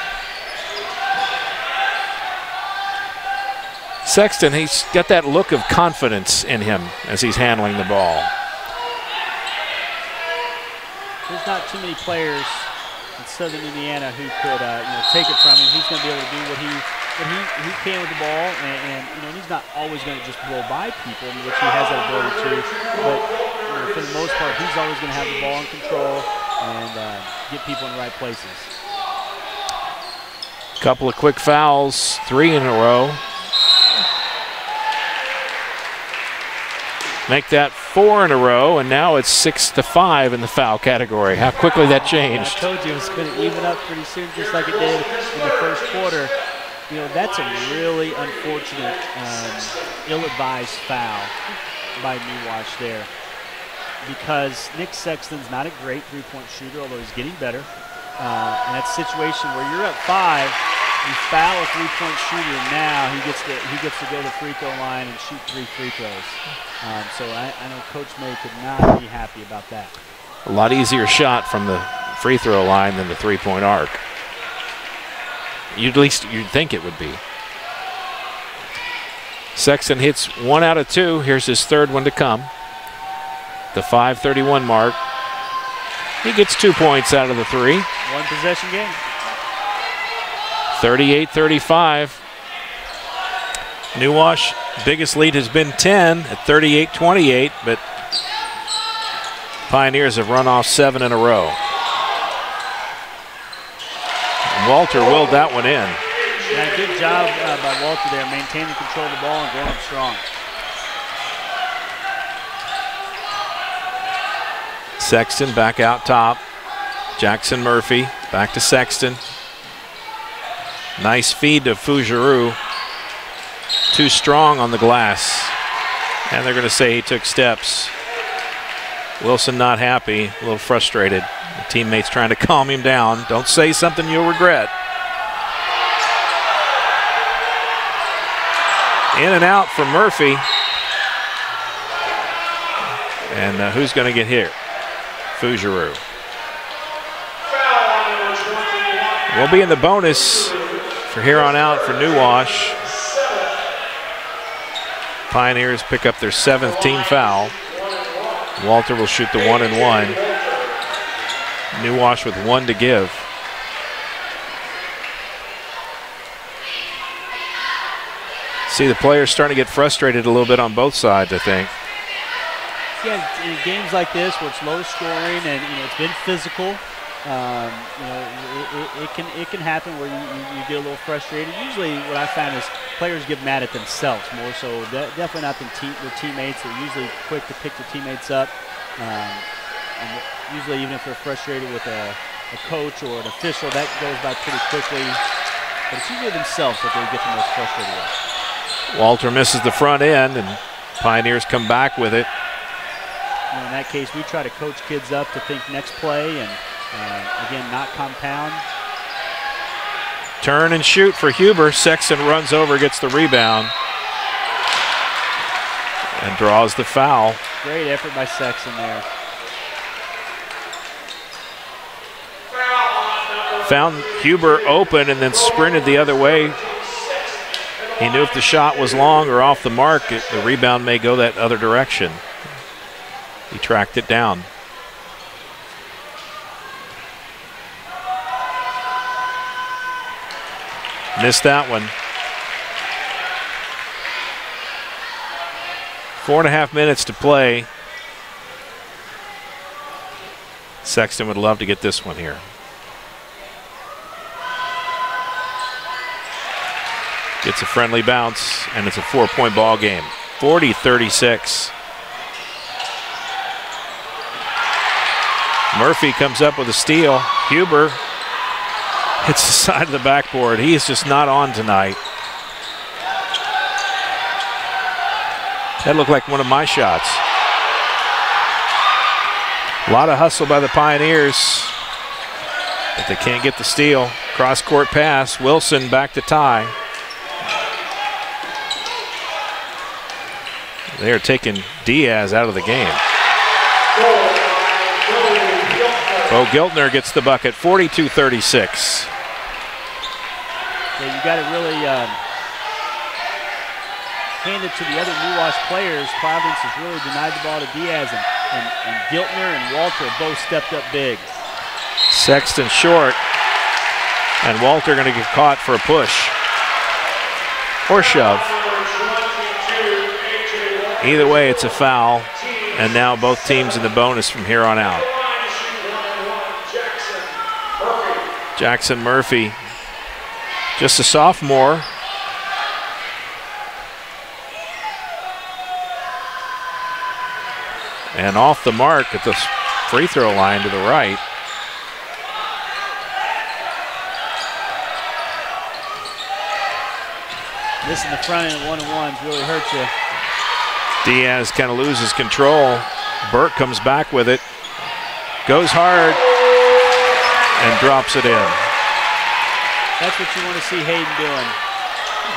Sexton, he's got that look of confidence in him as he's handling the ball. There's not too many players in Southern Indiana who could take it from him. He's going to be able to do what he can with the ball, and he's not always going to just blow by people, which he has that ability to. But for the most part, he's always going to have the ball in control and get people in the right places. Couple of quick fouls, 3 in a row. Make that 4 in a row, and now it's 6-5 in the foul category. How quickly that changed. I told you it was going to even up pretty soon, just like it did in the first quarter. That's a really unfortunate, ill-advised foul by New Wash there, because Nick Sexton's not a great three-point shooter, although he's getting better. And that's a situation where you're up 5, you foul a three-point shooter, and now he gets to go to the free throw line and shoot 3 free throws. So I know Coach May could not be happy about that. A lot easier shot from the free throw line than the three-point arc. At least you'd think it would be. Sexton hits 1 out of 2. Here's his third one to come. The 5:31 mark. He gets 2 points out of the 3. One possession game. 38-35. New Wash, biggest lead has been 10 at 38-28, but Pioneers have run off 7 in a row. Walter willed that one in. Yeah, good job by Walter there, maintaining control of the ball and going up strong. Sexton back out top. Jackson Murphy back to Sexton. Nice feed to Fougeroux. Too strong on the glass. And they're going to say he took steps. Wilson not happy, a little frustrated. The teammates trying to calm him down. Don't say something you'll regret. In and out for Murphy. And who's going to get here? Fougeroux. We'll be in the bonus for here on out for New Wash. Pioneers pick up their 7th team foul. Walter will shoot the 1-and-1. New Wash with 1 to give. See the players starting to get frustrated a little bit on both sides, I think. Yeah, in games like this where it's low scoring and it's been physical, it can happen where you get a little frustrated. Usually, what I found is players get mad at themselves more so. Definitely not their teammates. They're usually quick to pick their teammates up. And usually, even if they're frustrated with a coach or an official, that goes by pretty quickly. But it's usually themselves that they get the most frustrated with. Walter misses the front end, and Pioneers come back with it. In that case, we try to coach kids up to think next play and, again, not compound. Turn and shoot for Huber. Sexton runs over, gets the rebound, and draws the foul. Great effort by Sexton there. Found Huber open and then sprinted the other way. He knew if the shot was long or off the mark, the rebound may go that other direction. He tracked it down. Missed that one. 4.5 minutes to play. Sexton would love to get this one here. Gets a friendly bounce, and it's a 4-point ball game. 40-36. Murphy comes up with a steal. Huber hits the side of the backboard. He is just not on tonight. That looked like one of my shots. A lot of hustle by the Pioneers, but they can't get the steal. Cross-court pass. Wilson back to tie. They are taking Diaz out of the game. Bo Giltner gets the bucket, 42-36. Yeah, you got to really hand it to the other New Wash players. Providence has really denied the ball to Diaz, and Giltner and Walter both stepped up big. Sexton short, and Walter going to get caught for a push or shove. Either way, it's a foul, and now both teams in the bonus from here on out. Jackson Murphy, just a sophomore. And off the mark at the free throw line to the right. Missing the front end one-on-ones really hurts you. Diaz kind of loses control. Burke comes back with it. Goes hard and drops it in. That's what you want to see Hayden doing.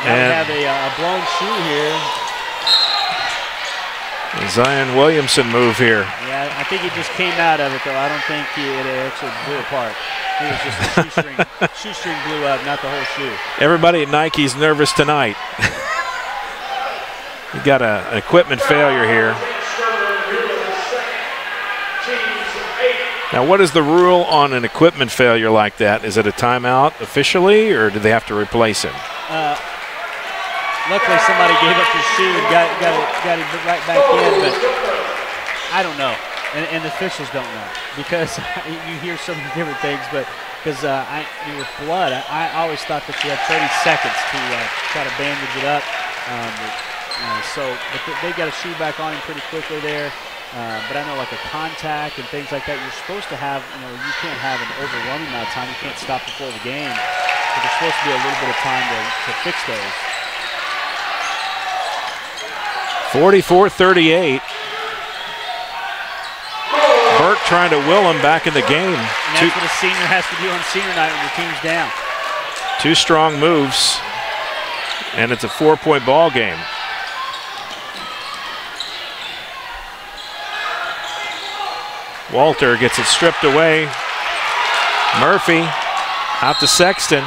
Now we have a blown shoe here. Zion Williamson move here. Yeah, I think he just came out of it, though. I don't think it actually blew apart. I think it was just the shoestring. Shoestring blew up, not the whole shoe. Everybody at Nike's nervous tonight. You got an equipment failure here. Now, what is the rule on an equipment failure like that? Is it a timeout officially, or do they have to replace him? Luckily, somebody gave up his shoe and got it right back in, but I don't know, and the officials don't know, because you hear so many different things. But because with blood, I always thought that you had 30 seconds to try to bandage it up. But they got a shoe back on him pretty quickly there. But I know like a contact and things like that, you're supposed to have, you can't have an overwhelming amount of time. You can't stop before the game. But there's supposed to be a little bit of time to fix those. 44-38. Burke trying to will him back in the game. And that's what a senior has to do on senior night when your team's down. Two strong moves, and it's a 4-point ball game. Walter gets it stripped away. Murphy out to Sexton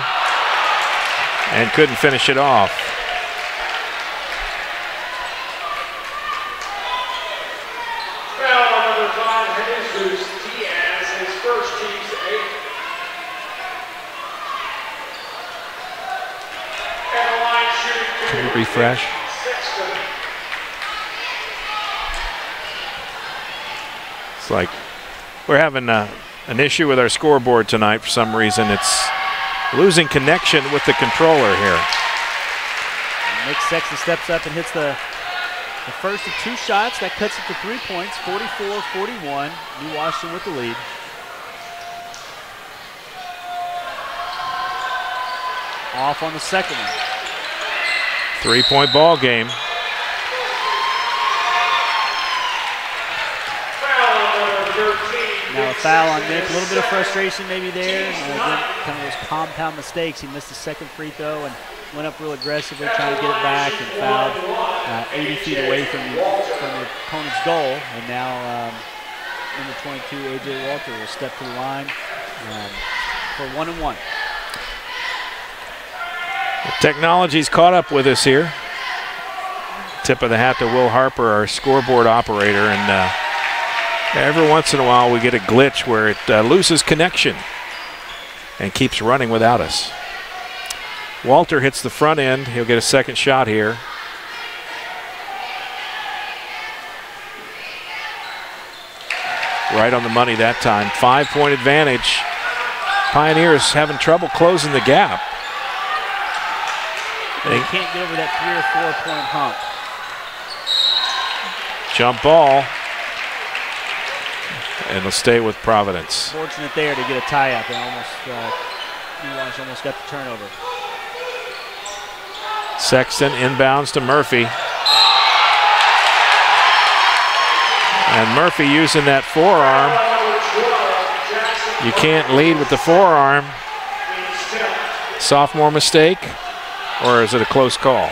and couldn't finish it off. Foul number 5, Jesus Diaz, his first team refresh. It's like we're having an issue with our scoreboard tonight for some reason. It's losing connection with the controller here. Nick Sexton steps up and hits the first of 2 shots. That cuts it to 3 points, 44-41. New Washington with the lead. Off on the second one. 3-point ball game. Now a foul on Nick. A little bit of frustration maybe there. Again, kind of those compound mistakes. He missed the second free throw and went up real aggressively trying to get it back and fouled 80 feet away from the opponent's goal. And now number 22, A.J. Walter, will step to the line for 1-and-1. Technology's caught up with us here. Tip of the hat to Will Harper, our scoreboard operator, and every once in a while we get a glitch where it loses connection and keeps running without us. Walter hits the front end. He'll get a second shot here. Right on the money that time. 5-point advantage. Pioneers having trouble closing the gap. They can't get over that 3 or 4 point hump. Jump ball. And it'll stay with Providence. Fortunate there to get a tie up. They almost got the turnover. Sexton inbounds to Murphy. And Murphy using that forearm. You can't lead with the forearm. Sophomore mistake, or is it a close call?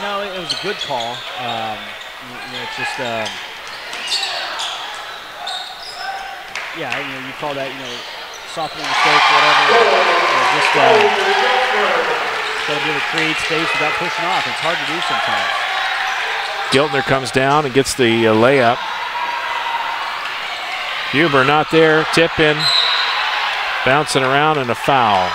No, it was a good call. It's just, you call that, sophomore mistake, whatever. Just got to be able to create space without pushing off. It's hard to do sometimes. Giltner comes down and gets the layup. Huber not there, tip in, bouncing around, and a foul.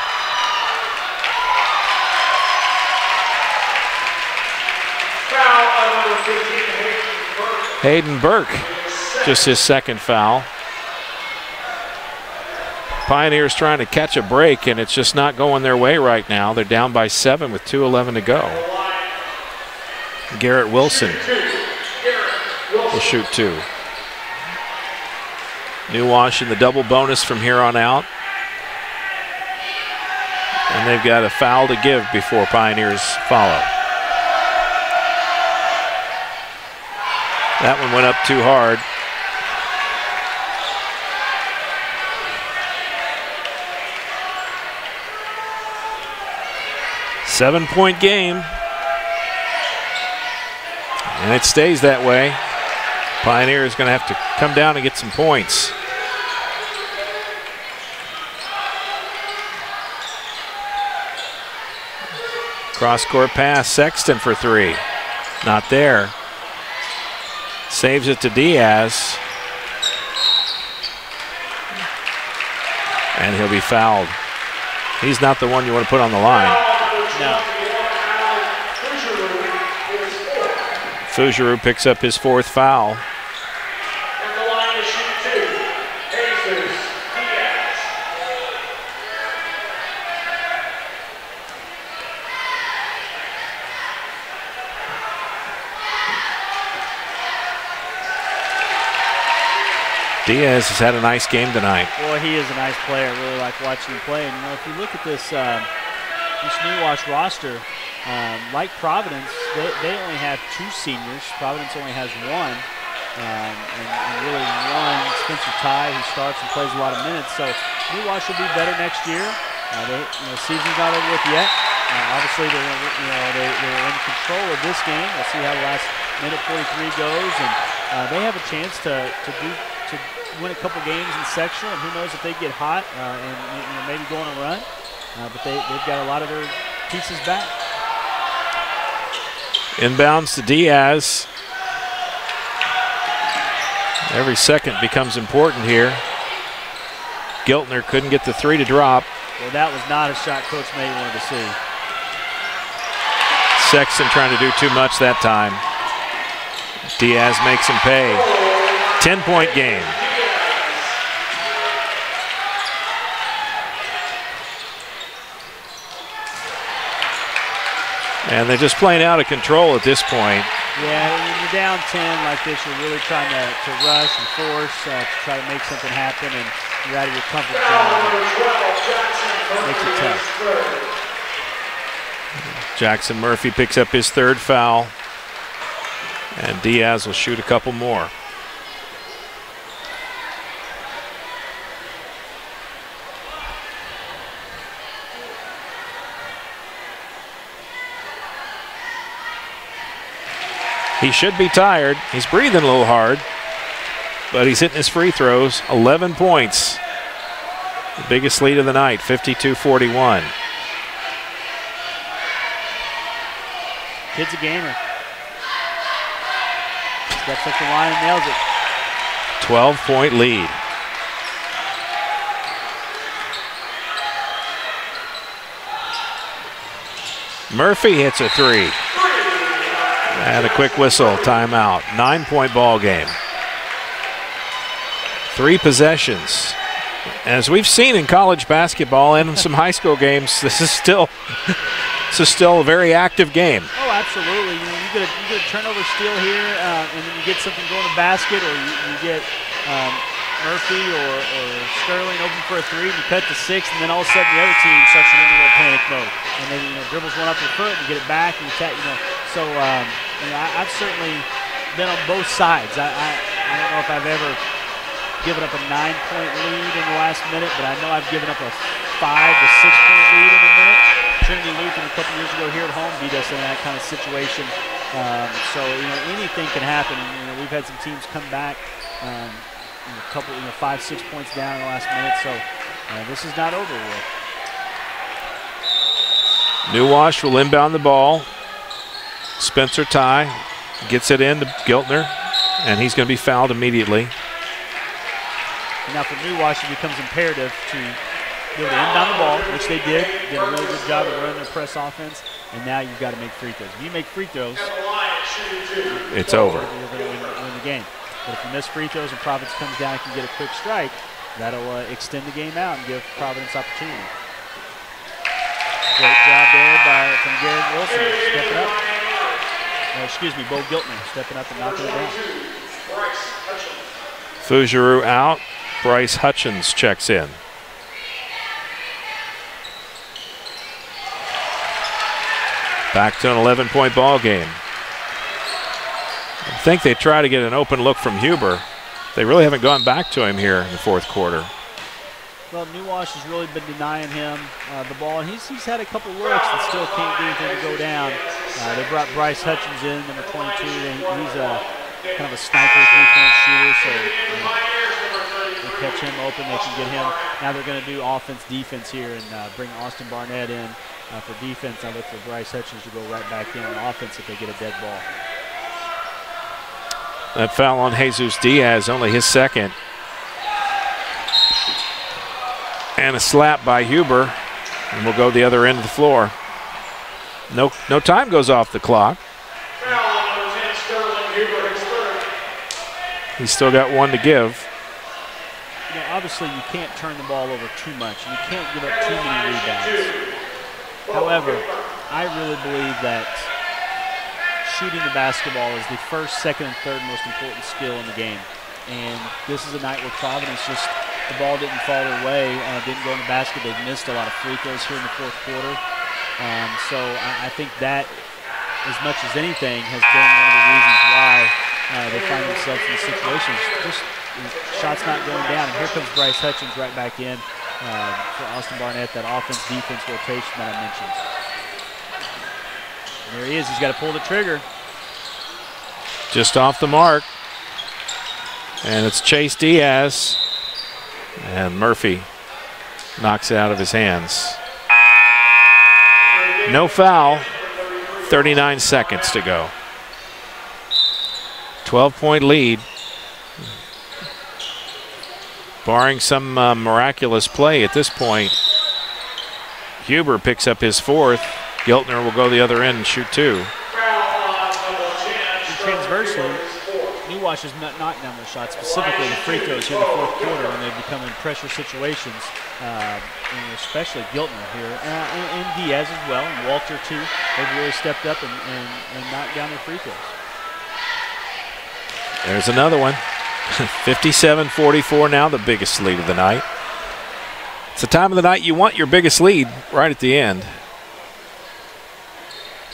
Hayden Burke, just his second foul. Pioneers trying to catch a break, and it's just not going their way right now. They're down by 7 with 2:11 to go. Garrett Wilson will shoot 2. New Washington, the double bonus from here on out. And they've got a foul to give before Pioneers follow. That one went up too hard. Seven-point game. And it stays that way. Pioneer is going to have to come down and get some points. Cross-court pass, Sexton for 3. Not there. Saves it to Diaz. And he'll be fouled. He's not the one you want to put on the line. No. Fougeroux picks up his 4th foul. Diaz has had a nice game tonight. Boy, he is a nice player. I really like watching him play. And if you look at this New Wash roster, like Providence, they only have 2 seniors. Providence only has 1, and really one Spencer Ty, who starts and plays a lot of minutes. So New Wash will be better next year. Season's not over with yet. Obviously, they're in control of this game. We'll see how the last minute 43 goes, and they have a chance to win a couple games in sectional, and who knows if they get hot and maybe go on a run. But they've got a lot of their pieces back. Inbounds to Diaz. Every second becomes important here. Giltner couldn't get the 3 to drop. Well, that was not a shot Coach May wanted to see. Sexton trying to do too much that time. Diaz makes him pay. 10-point game. And they're just playing out of control at this point. Yeah, when you're down 10 like this, you're really trying to rush and force to try to make something happen, and you're out of your comfort zone. Makes it tough. Jackson Murphy picks up his third foul, and Diaz will shoot a couple more. He should be tired. He's breathing a little hard, but he's hitting his free throws. 11 points. The biggest lead of the night, 52-41. Kid's a gamer. Steps up the line and nails it. 12-point lead. Murphy hits a three. And a quick whistle, timeout. 9-point ball game. 3 possessions. As we've seen in college basketball and in some high school games, this is still a very active game. Oh, absolutely. You get a turnover steal here, and then you get something going to basket, or you get Murphy or Sterling open for a three, and you cut to 6, and then all of a sudden the other team starts to get in a little panic mode, and then dribbles one up your foot and get it back and attack. So I've certainly been on both sides. I don't know if I've ever given up a 9-point lead in the last minute, but I know I've given up a 5 to 6-point lead in a minute. Trinity Lutheran a couple years ago here at home beat us in that kind of situation. So anything can happen. We've had some teams come back, a couple 5-6 points down in the last minute. So this is not over with. New Wash will inbound the ball. Spencer Ty gets it in to Giltner, and he's going to be fouled immediately. And now for New Wash, it becomes imperative to be able to inbound the ball, which they did a really good job of running their press offense, and now you've got to make free throws. If you make free throws, it's over. You're going to win the game. But if you miss free throws and Providence comes down and can get a quick strike, that'll extend the game out and give Providence opportunity. Great job there from Garrett Wilson stepping up. Bo Giltner stepping up and knocking it down. Fougeroux out. Bryce Hutchins checks in. Back to an 11-point ball game. I think they try to get an open look from Huber. They really haven't gone back to him here in the fourth quarter. Well, New Wash has really been denying him the ball, and he's had a couple looks and still can't get anything to go down. They brought Bryce Hutchins in, number 22, and he's kind of a sniper three-point shooter, so they catch him open, they can get him. Now they're going to do offense-defense here and bring Austin Barnett in for defense. I look for Bryce Hutchins to go right back in on offense if they get a dead ball. That foul on Jesus Diaz, only his second. And a slap by Huber, and we'll go the other end of the floor. No time goes off the clock. He's still got one to give. Obviously you can't turn the ball over too much. You can't give up too many rebounds. However, I really believe that shooting the basketball is the first, second, and third most important skill in the game. And this is a night where Providence the ball didn't fall their way, didn't go in the basket. They've missed a lot of free throws here in the fourth quarter. So I think that, as much as anything, has been one of the reasons why they find themselves in these situations. Just shots not going down. And here comes Bryce Hutchins right back in for Austin Barnett, that offense-defense rotation that I mentioned. And there he is. He's got to pull the trigger. Just off the mark. And it's Chase Diaz. And Murphy knocks it out of his hands. No foul. 39 seconds to go. 12-point lead. Barring some miraculous play at this point, Huber picks up his fourth. Giltner will go the other end and shoot 2. And transversely, New Wash has not knocked down their shots, specifically the free throws here in the fourth quarter when they've become in pressure situations, and especially Giltner here, and Diaz as well, and Walter too. They've really stepped up and knocked down their free throws. There's another one. 57-44 now, the biggest lead of the night. It's the time of the night you want your biggest lead right at the end.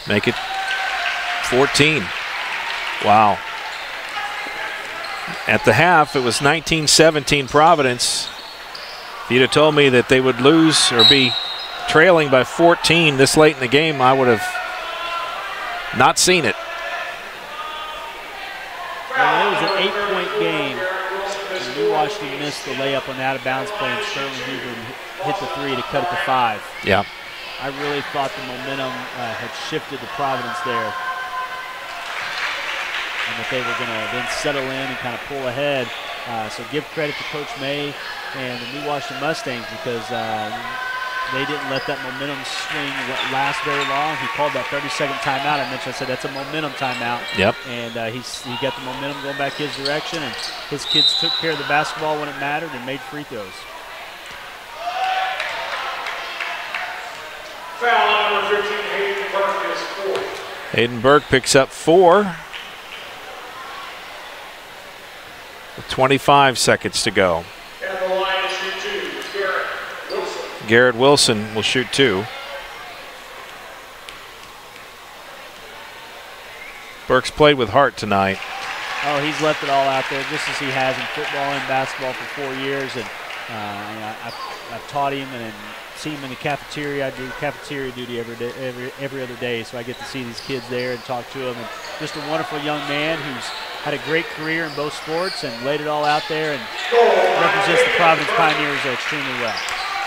Make it 14. Wow. At the half, it was 19-17 Providence. If you'd have told me that they would lose or be trailing by 14 this late in the game, I would have not seen it. Well, it was an 8-point game. And New Washington missed the layup on the out-of-bounds play, and Sterling Huber hit the 3 to cut it to 5. Yeah. I really thought the momentum had shifted to Providence there, and that they were going to then settle in and kind of pull ahead. So give credit to Coach May and the New Washington Mustangs, because they didn't let that momentum swing last very long. He called that 30-second timeout. I said that's a momentum timeout. Yep. And he got the momentum going back his direction, and his kids took care of the basketball when it mattered and made free throws. Foul number 15, Hayden Burke is 4. Hayden Burke picks up 4. With 25 seconds to go. And the line to shoot 2, Garrett Wilson. Garrett Wilson will shoot 2. Burke's played with heart tonight. Oh, he's left it all out there, just as he has in football and basketball for 4 years. And I've taught him and see him in the cafeteria. I do cafeteria duty every other day, so I get to see these kids there and talk to them. And just a wonderful young man who's had a great career in both sports and laid it all out there and represents the Providence Pioneers extremely well.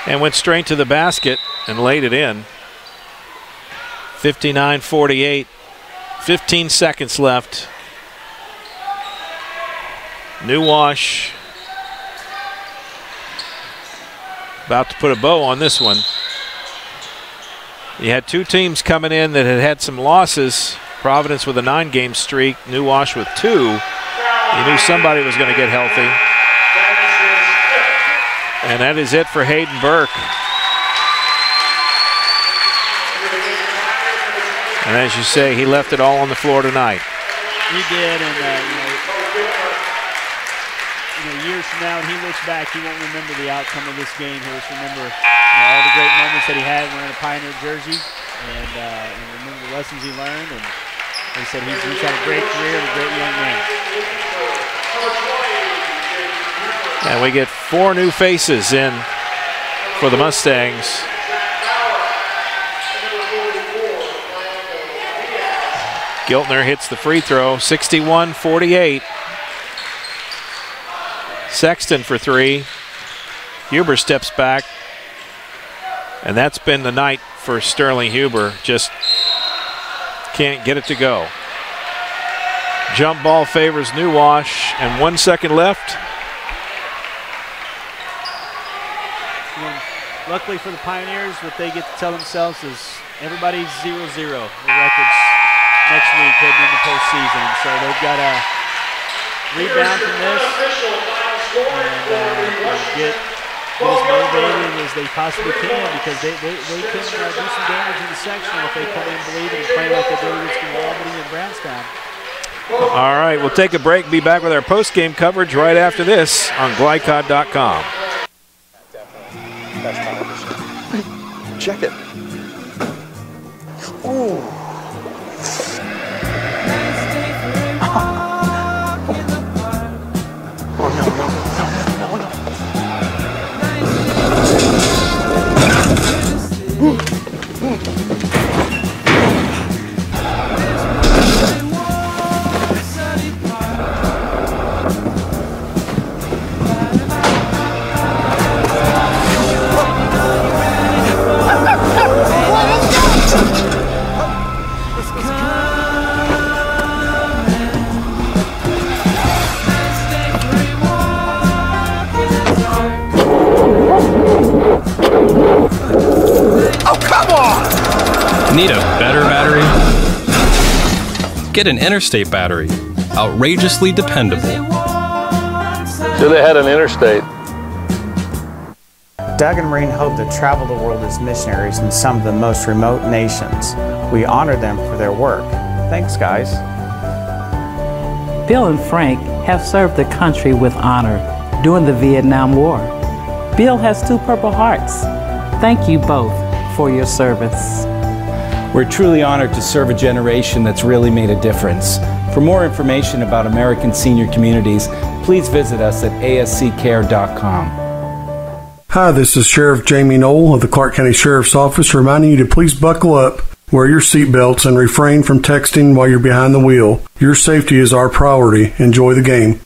And went straight to the basket and laid it in. 59-48, 15 seconds left. New Wash about to put a bow on this one. You had 2 teams coming in that had some losses. Providence with a 9-game streak, New Wash with 2. You knew somebody was going to get healthy. And that is it for Hayden Burke. And as you say, he left it all on the floor tonight. He did, and years from now, when he looks back, he won't remember the outcome of this game. He'll just remember all the great moments that he had wearing a Pioneer jersey, and remember the lessons he learned. And like I said, he's had a great career and a great young man. And we get 4 new faces in for the Mustangs. Giltner hits the free throw, 61-48. Sexton for 3. Huber steps back. And that's been the night for Sterling Huber. Just can't get it to go. Jump ball favors New Wash, and 1 second left. Luckily for the Pioneers, what they get to tell themselves is everybody's 0-0. The records next week heading into postseason. So they've got to rebound from this and get as motivated as they possibly can, because they can do some damage in the sectional if they come in believing and play like they did against Albany and Brownstown. All right, we'll take a break. Be back with our post-game coverage right after this on GLICOD.com. Check it. Ooh. Need a better battery? Get an Interstate battery. Outrageously dependable. So they had an Interstate. Doug and Maureen hope to travel the world as missionaries in some of the most remote nations. We honor them for their work. Thanks, guys. Bill and Frank have served the country with honor during the Vietnam War. Bill has 2 Purple Hearts. Thank you both for your service. We're truly honored to serve a generation that's really made a difference. For more information about American senior communities, please visit us at asccare.com. Hi, this is Sheriff Jamie Knoll of the Clark County Sheriff's Office reminding you to please buckle up, wear your seatbelts, and refrain from texting while you're behind the wheel. Your safety is our priority. Enjoy the game.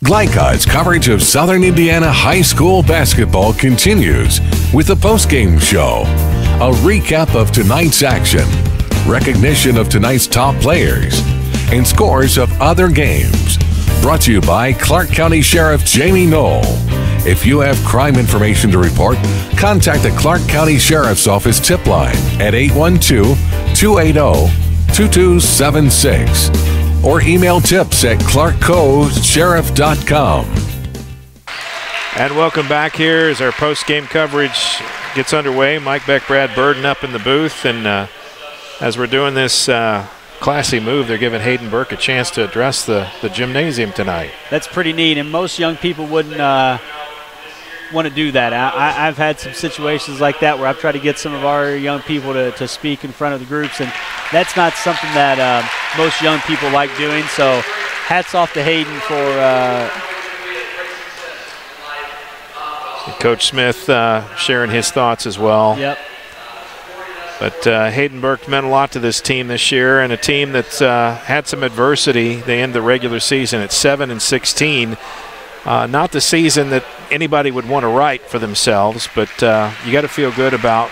GLICOD's coverage of Southern Indiana high school basketball continues with the postgame show, a recap of tonight's action, recognition of tonight's top players, and scores of other games. Brought to you by Clark County Sheriff Jamie Knoll. If you have crime information to report, contact the Clark County Sheriff's Office tip line at 812-280-2276 or email tips at clarkcosheriff.com. And welcome back here as our post-game coverage gets underway. Mike Beck, Brad Burden up in the booth, and as we're doing this classy move, they're giving Hayden Burke a chance to address the gymnasium tonight. That's pretty neat, and most young people wouldn't want to do that. I've had some situations like that where I've tried to get some of our young people to speak in front of the groups, and that's not something that most young people like doing. So hats off to Hayden for Coach Smith sharing his thoughts as well. Yep. But Hayden Burke meant a lot to this team this year, and a team that's had some adversity. They end the regular season at 7-16. Not the season that anybody would want to write for themselves, but you got to feel good about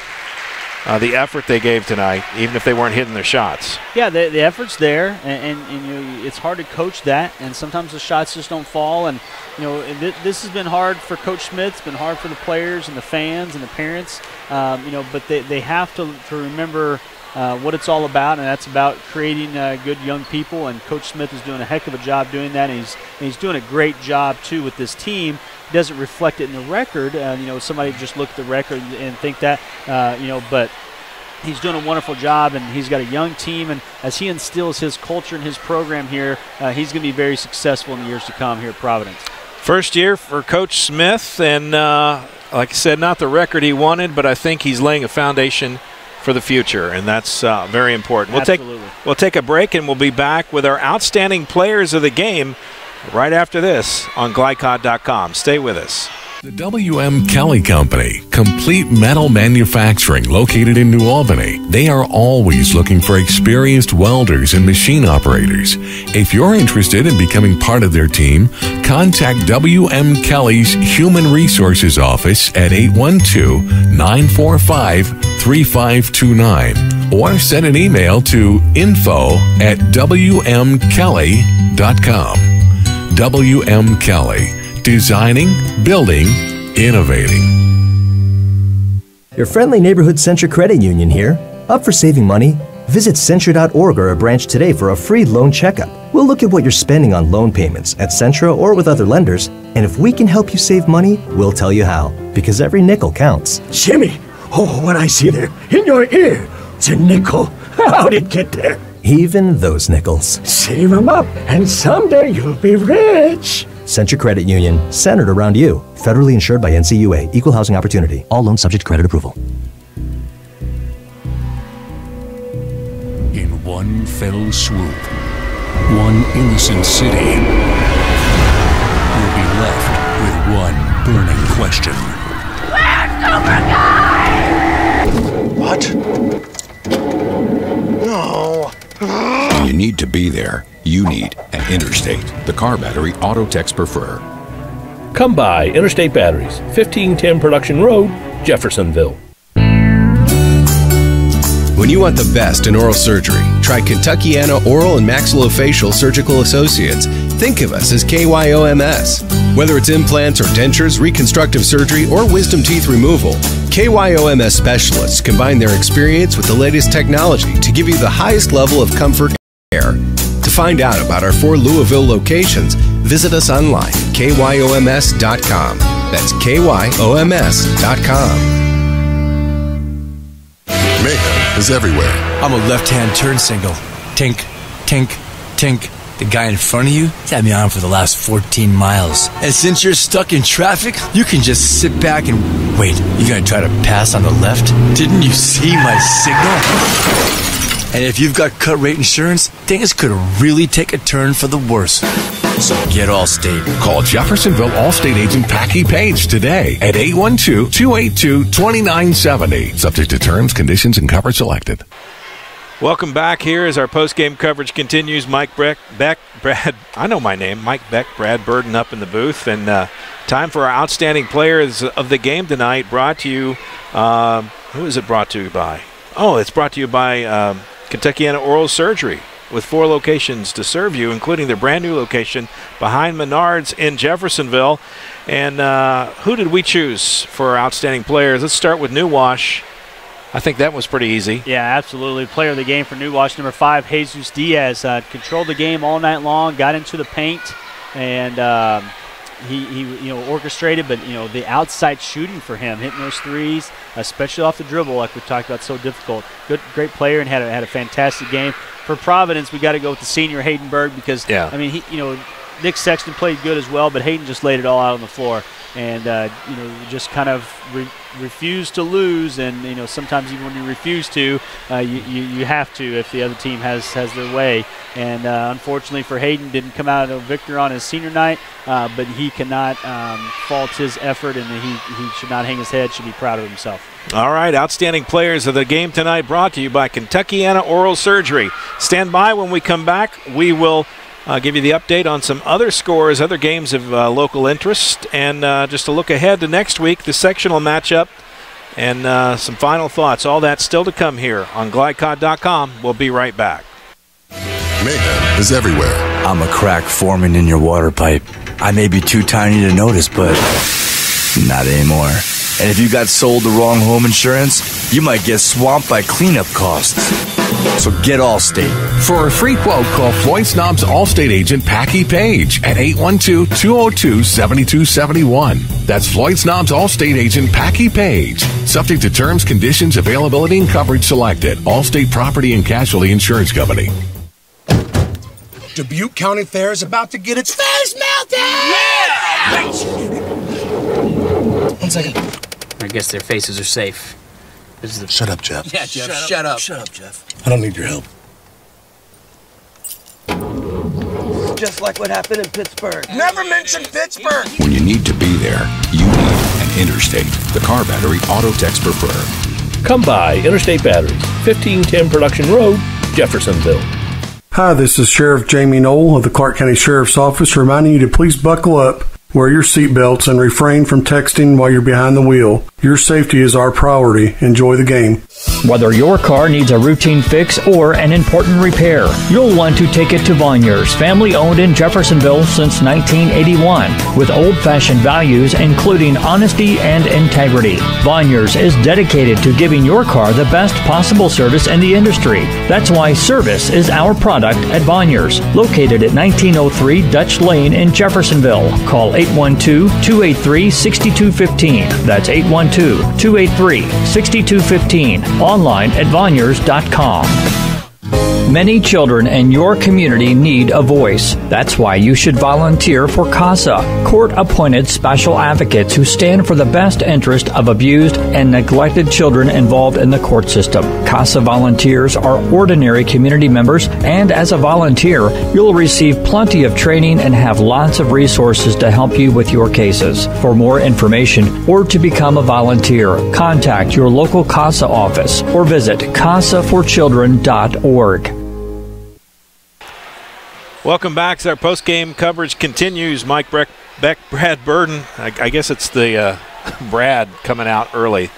the effort they gave tonight, even if they weren't hitting their shots. Yeah, the effort's there, and you know, it's hard to coach that, and sometimes the shots just don't fall. And you know, this has been hard for Coach Smith. It's been hard for the players and the fans and the parents. You know, but they have to remember what it's all about, and that's about creating good young people. And Coach Smith is doing a heck of a job doing that, and he's doing a great job too with this team. He doesn't reflect it in the record. You know, somebody just look at the record and think that. You know, but he's doing a wonderful job, and he's got a young team. And as he instills his culture and his program here, he's going to be very successful in the years to come here at Providence. First year for Coach Smith, and like I said, not the record he wanted, but I think he's laying a foundation for the future, and that's very important. We'll take a break, and we'll be back with our outstanding players of the game right after this on GLICOD.com. Stay with us. The W.M. Kelly Company, complete metal manufacturing located in New Albany. They are always looking for experienced welders and machine operators. If you're interested in becoming part of their team, contact W.M. Kelly's Human Resources Office at 812-945-3529 or send an email to info@wmkelly.com. W.M. Kelly. Designing, building, innovating. Your friendly neighborhood Centra Credit Union here. Up for saving money? Visit Centra.org or a branch today for a free loan checkup. We'll look at what you're spending on loan payments at Centra or with other lenders, and if we can help you save money, we'll tell you how, because every nickel counts. Jimmy, oh, what I see there in your ear, it's a nickel. How'd it get there? Even those nickels. Save them up, and someday you'll be rich. Centra Credit Union, centered around you. Federally insured by NCUA. Equal housing opportunity. All loans subject to credit approval. In one fell swoop, one innocent city will be left with one burning question. What? No. When you need to be there, you need an Interstate, the car battery auto techs prefer. Come by Interstate Batteries, 1510 Production Road, Jeffersonville. When you want the best in oral surgery, try Kentuckiana Oral and Maxillofacial Surgical Associates. Think of us as KYOMS. Whether it's implants or dentures, reconstructive surgery, or wisdom teeth removal, KYOMS specialists combine their experience with the latest technology to give you the highest level of comfort and care. To find out about our 4 Louisville locations, visit us online at KYOMS.com. That's KYOMS.com. Mayhem is everywhere. I'm a left-hand turn signal. Tink, tink, tink. The guy in front of you had me on for the last 14 miles. And since you're stuck in traffic, you can just sit back and wait. You gonna try to pass on the left? Didn't you see my signal? And if you've got cut rate insurance, things could really take a turn for the worse. So get Allstate. Call Jeffersonville Allstate agent Packy Page today at 812-282-2970. Subject to terms, conditions, and coverage selected. Welcome back here as our post-game coverage continues. Mike Beck, Brad, I know my name, Mike Beck, Brad Burden up in the booth. And time for our outstanding players of the game tonight, brought to you, who is it brought to you by? Oh, it's brought to you by Kentuckiana Oral Surgery, with 4 locations to serve you, including their brand new location behind Menards in Jeffersonville. And who did we choose for our outstanding players? Let's start with New Wash. I think that was pretty easy. Yeah, absolutely. Player of the game for New Wash, number 5, Jesus Diaz. Controlled the game all night long, got into the paint, and he orchestrated, but the outside shooting for him, hitting those threes, especially off the dribble, like we talked about, so difficult. Great player, and had a fantastic game. For Providence, we got to go with the senior Hayden Berg because Nick Sexton played good as well, but Hayden just laid it all out on the floor, and just kind of refused to lose. And sometimes even when you refuse to, you have to if the other team has their way. And unfortunately for Hayden, didn't come out a victor on his senior night, but he cannot fault his effort, and he should not hang his head, should be proud of himself. All right, outstanding players of the game tonight brought to you by Kentuckiana Oral Surgery. Stand by. When we come back, we will give you the update on some other scores, other games of local interest, and just a look ahead to next week, the sectional matchup, and some final thoughts. All that still to come here on GLICOD.com. We'll be right back. Mayhem is everywhere. I'm a crack forming in your water pipe. I may be too tiny to notice, but not anymore. And if you got sold the wrong home insurance, you might get swamped by cleanup costs. So get Allstate. For a free quote, call Floyd Snob's Allstate agent Packy Page at 812-202-7271. That's Floyd Snob's Allstate agent Packy Page. Subject to terms, conditions, availability, and coverage selected. Allstate Property and Casualty Insurance Company. Dubuque County Fair is about to get its face melted! Yeah! 1 second. I guess their faces are safe. Shut up, Jeff. Yeah, Jeff, shut up. Shut up, Jeff. I don't need your help. Just like what happened in Pittsburgh. Never mention Pittsburgh! When you need to be there, you need an Interstate, the car battery auto techs prefer. Come by Interstate Batteries, 1510 Production Road, Jeffersonville. Hi, this is Sheriff Jamie Knoll of the Clark County Sheriff's Office reminding you to please buckle up, wear your seatbelts, and refrain from texting while you're behind the wheel. Your safety is our priority. Enjoy the game. Whether your car needs a routine fix or an important repair, you'll want to take it to Vonyers, family owned in Jeffersonville since 1981, with old-fashioned values including honesty and integrity. Vonyers is dedicated to giving your car the best possible service in the industry. That's why service is our product at Vonyers, located at 1903 Dutch Lane in Jeffersonville. Call 812-283-6215. That's 812-283-6215. Online at Vonyers.com. Many children in your community need a voice. That's why you should volunteer for CASA, court-appointed special advocates who stand for the best interest of abused and neglected children involved in the court system. CASA volunteers are ordinary community members, and as a volunteer, you'll receive plenty of training and have lots of resources to help you with your cases. For more information or to become a volunteer, contact your local CASA office or visit casaforchildren.org. Welcome back as our post-game coverage continues. Mike Beck, Brad Burden. I guess it's the Brad coming out early.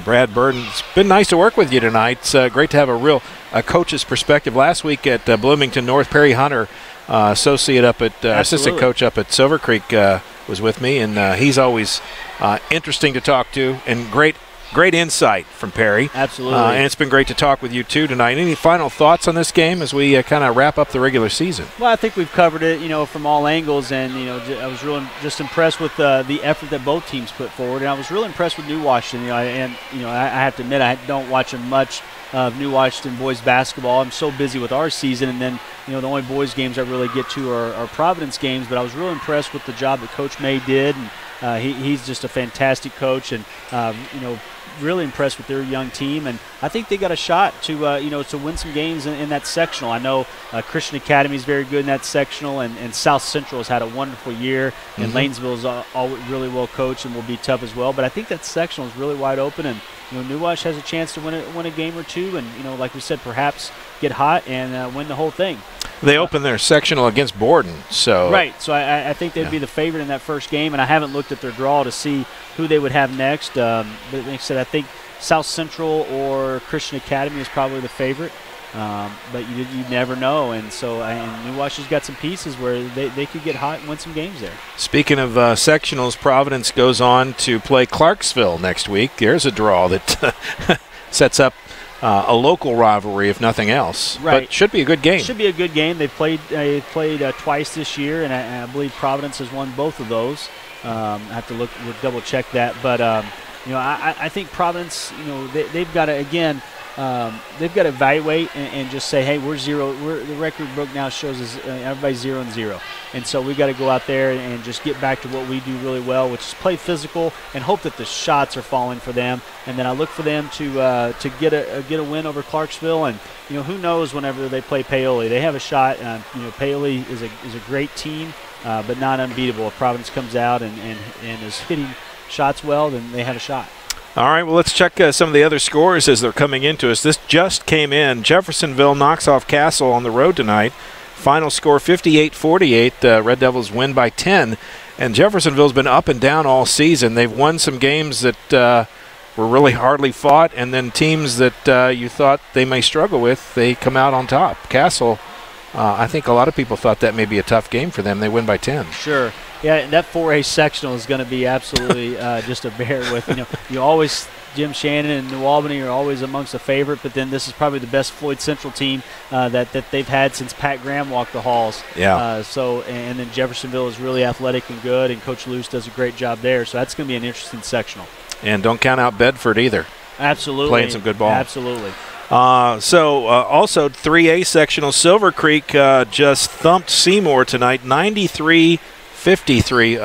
Brad Burden, it's been nice to work with you tonight. It's great to have a coach's perspective. Last week at Bloomington North, Perry Hunter, assistant coach up at Silver Creek, was with me, and he's always interesting to talk to and great great insight from Perry. Absolutely. And it's been great to talk with you, too, tonight. Any final thoughts on this game as we kind of wrap up the regular season? Well, I think we've covered it, from all angles, and, I was really just impressed with the effort that both teams put forward, and I was really impressed with New Washington. I have to admit I don't watch much of New Washington boys basketball. I'm so busy with our season, and then, the only boys games I really get to are Providence games, but I was really impressed with the job that Coach May did, and he's just a fantastic coach, and, really impressed with their young team, and I think they got a shot to to win some games in that sectional. I know Christian Academy is very good in that sectional, and South Central has had a wonderful year, and Lanesville is all really well coached and will be tough as well. But I think that sectional is really wide open, and New Wash has a chance to win a game or two, and like we said, perhaps get hot and win the whole thing. They open their sectional against Borden, so right. So I think they'd be the favorite in that first game, and I haven't looked at their draw to see who they would have next. But like I said, I think South Central or Christian Academy is probably the favorite, but you never know. And so New Wash has got some pieces where they could get hot and win some games there. Speaking of sectionals, Providence goes on to play Clarksville next week. There's a draw that sets up a local rivalry, if nothing else. Right. But should be a good game. Should be a good game. They played twice this year, and I believe Providence has won both of those. I have to double check that, but I think Providence, they've got to they've got to evaluate and just say, hey, the record book now shows us everybody's 0-0, and so we got to go out there and just get back to what we do really well, which is play physical and hope that the shots are falling for them. And then I look for them to get a win over Clarksville, and who knows, whenever they play Paoli, they have a shot. Paoli is a great team, but not unbeatable. If Providence comes out and is hitting shots well, then they have a shot. All right, well, let's check some of the other scores as they're coming into us. This just came in. Jeffersonville knocks off Castle on the road tonight. Final score 58-48. Red Devils win by 10. And Jeffersonville's been up and down all season. They've won some games that were really hardly fought, and then teams that you thought they may struggle with, they come out on top. Castle, I think a lot of people thought that may be a tough game for them. They win by 10. Sure. Yeah, and that 4A sectional is going to be absolutely just a bear with. You always, Jim Shannon and New Albany are always amongst the favorite, but then this is probably the best Floyd Central team that they've had since Pat Graham walked the halls. Yeah. And then Jeffersonville is really athletic and good, and Coach Luce does a great job there. So that's going to be an interesting sectional. And don't count out Bedford either. Absolutely. Playing some good ball. Absolutely. Also 3A sectional, Silver Creek just thumped Seymour tonight, 93-53,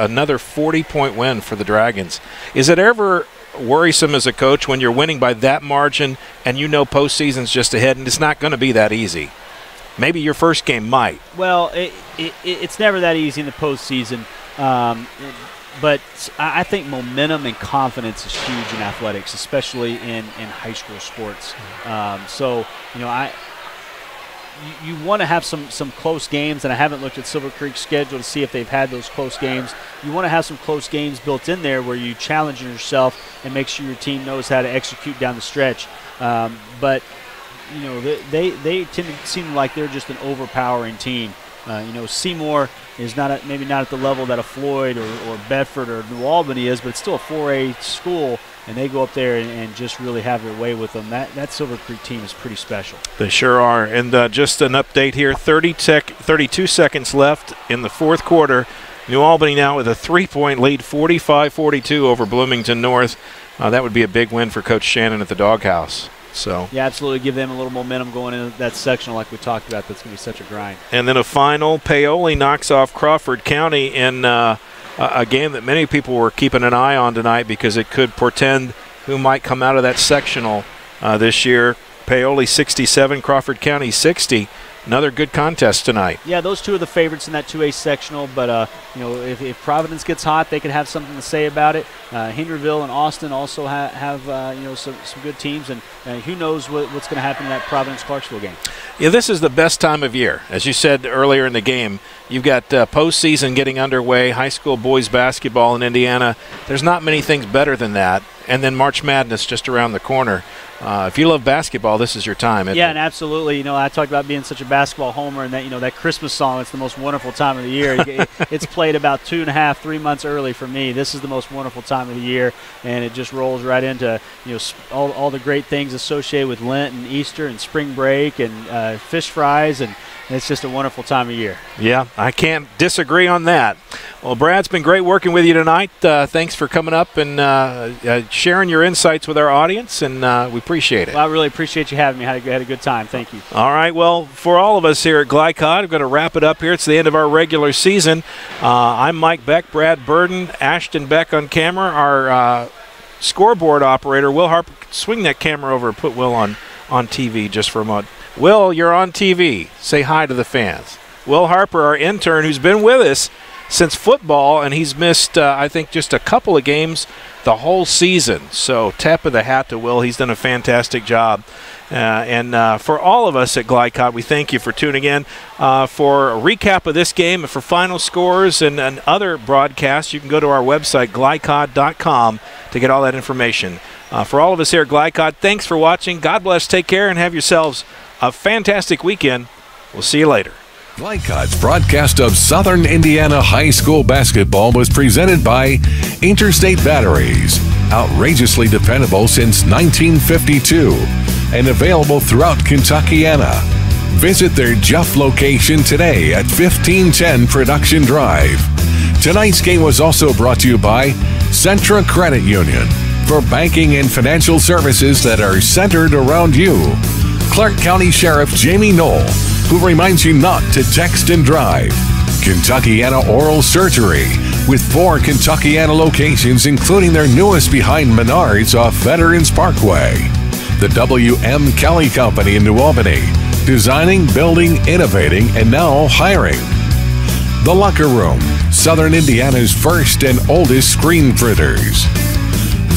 another 40-point win for the Dragons. Is it ever worrisome as a coach when you're winning by that margin and postseason's just ahead and it's not going to be that easy? Maybe your first game might. Well, it's never that easy in the postseason. But I think momentum and confidence is huge in athletics, especially in high school sports. You want to have some close games, and I haven't looked at Silver Creek's schedule to see if they've had those close games. You want to have some close games built in there where you challenge yourself and make sure your team knows how to execute down the stretch. But they tend to seem like they're just an overpowering team. Seymour is maybe not at the level that a Floyd or Bedford or New Albany is, but it's still a 4A school, and they go up there and just really have their way with them. That Silver Creek team is pretty special. They sure are. And just an update here, 32 seconds left in the fourth quarter. New Albany now with a 3-point lead, 45-42 over Bloomington North. That would be a big win for Coach Shannon at the Doghouse. So yeah, absolutely, give them a little momentum going into that sectional like we talked about. That's going to be such a grind. And then a final, Paoli knocks off Crawford County in a game that many people were keeping an eye on tonight because it could portend who might come out of that sectional this year. Paoli 67, Crawford County 60. Another good contest tonight. Yeah, those two are the favorites in that 2A sectional, but if Providence gets hot, they could have something to say about it. Henryville and Austin also have some good teams, and who knows what's going to happen in that Providence-Clarksville game. Yeah, this is the best time of year. As you said earlier in the game, you've got postseason getting underway, high school boys basketball in Indiana. There's not many things better than that. And then March Madness just around the corner. if you love basketball, this is your time. Yeah, and absolutely. I talked about being such a basketball homer, and that that Christmas song. It's the most wonderful time of the year. It's played about 2.5, 3 months early for me. This is the most wonderful time of the year, and it just rolls right into all the great things associated with Lent and Easter and spring break and fish fries, and it's just a wonderful time of year. Yeah, I can't disagree on that. Well, Brad, it's been great working with you tonight. Thanks for coming up and sharing your insights with our audience, and we appreciate it. Well, I really appreciate you having me. I had a good time. Thank you. All right. Well, for all of us here at GLICOD, we're going to wrap it up here. It's the end of our regular season. I'm Mike Beck, Brad Burden, Ashton Beck on camera. Our scoreboard operator, Will Harper. Swing that camera over and put Will on TV just for a moment. Will, you're on TV. Say hi to the fans. Will Harper, our intern, who's been with us since football, and he's missed, I think, just a couple of games the whole season. So tap of the hat to Will. He's done a fantastic job. And for all of us at GLICOD, we thank you for tuning in. For a recap of this game and for final scores and other broadcasts, you can go to our website, glicod.com, to get all that information. For all of us here at GLICOD, thanks for watching. God bless, take care, and have yourselves a fantastic weekend. We'll see you later. GLICOD's broadcast of Southern Indiana High School basketball was presented by Interstate Batteries, outrageously dependable since 1952, and available throughout Kentuckiana. Visit their Jeff location today at 1510 Production Drive. Tonight's game was also brought to you by Centra Credit Union, for banking and financial services that are centered around you. Clark County Sheriff Jamie Knoll, who reminds you not to text and drive. Kentuckiana Oral Surgery, with 4 Kentuckiana locations, including their newest behind Menards off Veterans Parkway. The W.M. Kelly Company in New Albany, designing, building, innovating, and now hiring. The Locker Room, Southern Indiana's first and oldest screen printers.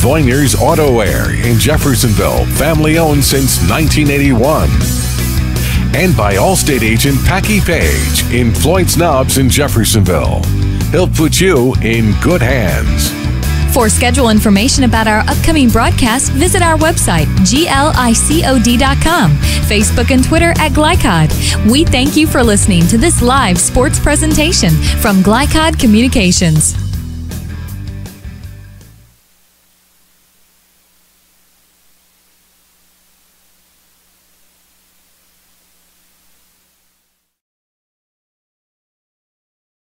Voiner's Auto Air in Jeffersonville, family owned since 1981. And by Allstate agent Packy Page in Floyd's Knobs in Jeffersonville. He'll put you in good hands. For schedule information about our upcoming broadcasts, visit our website, glicod.com, Facebook and Twitter at GLICOD. We thank you for listening to this live sports presentation from GLICOD Communications.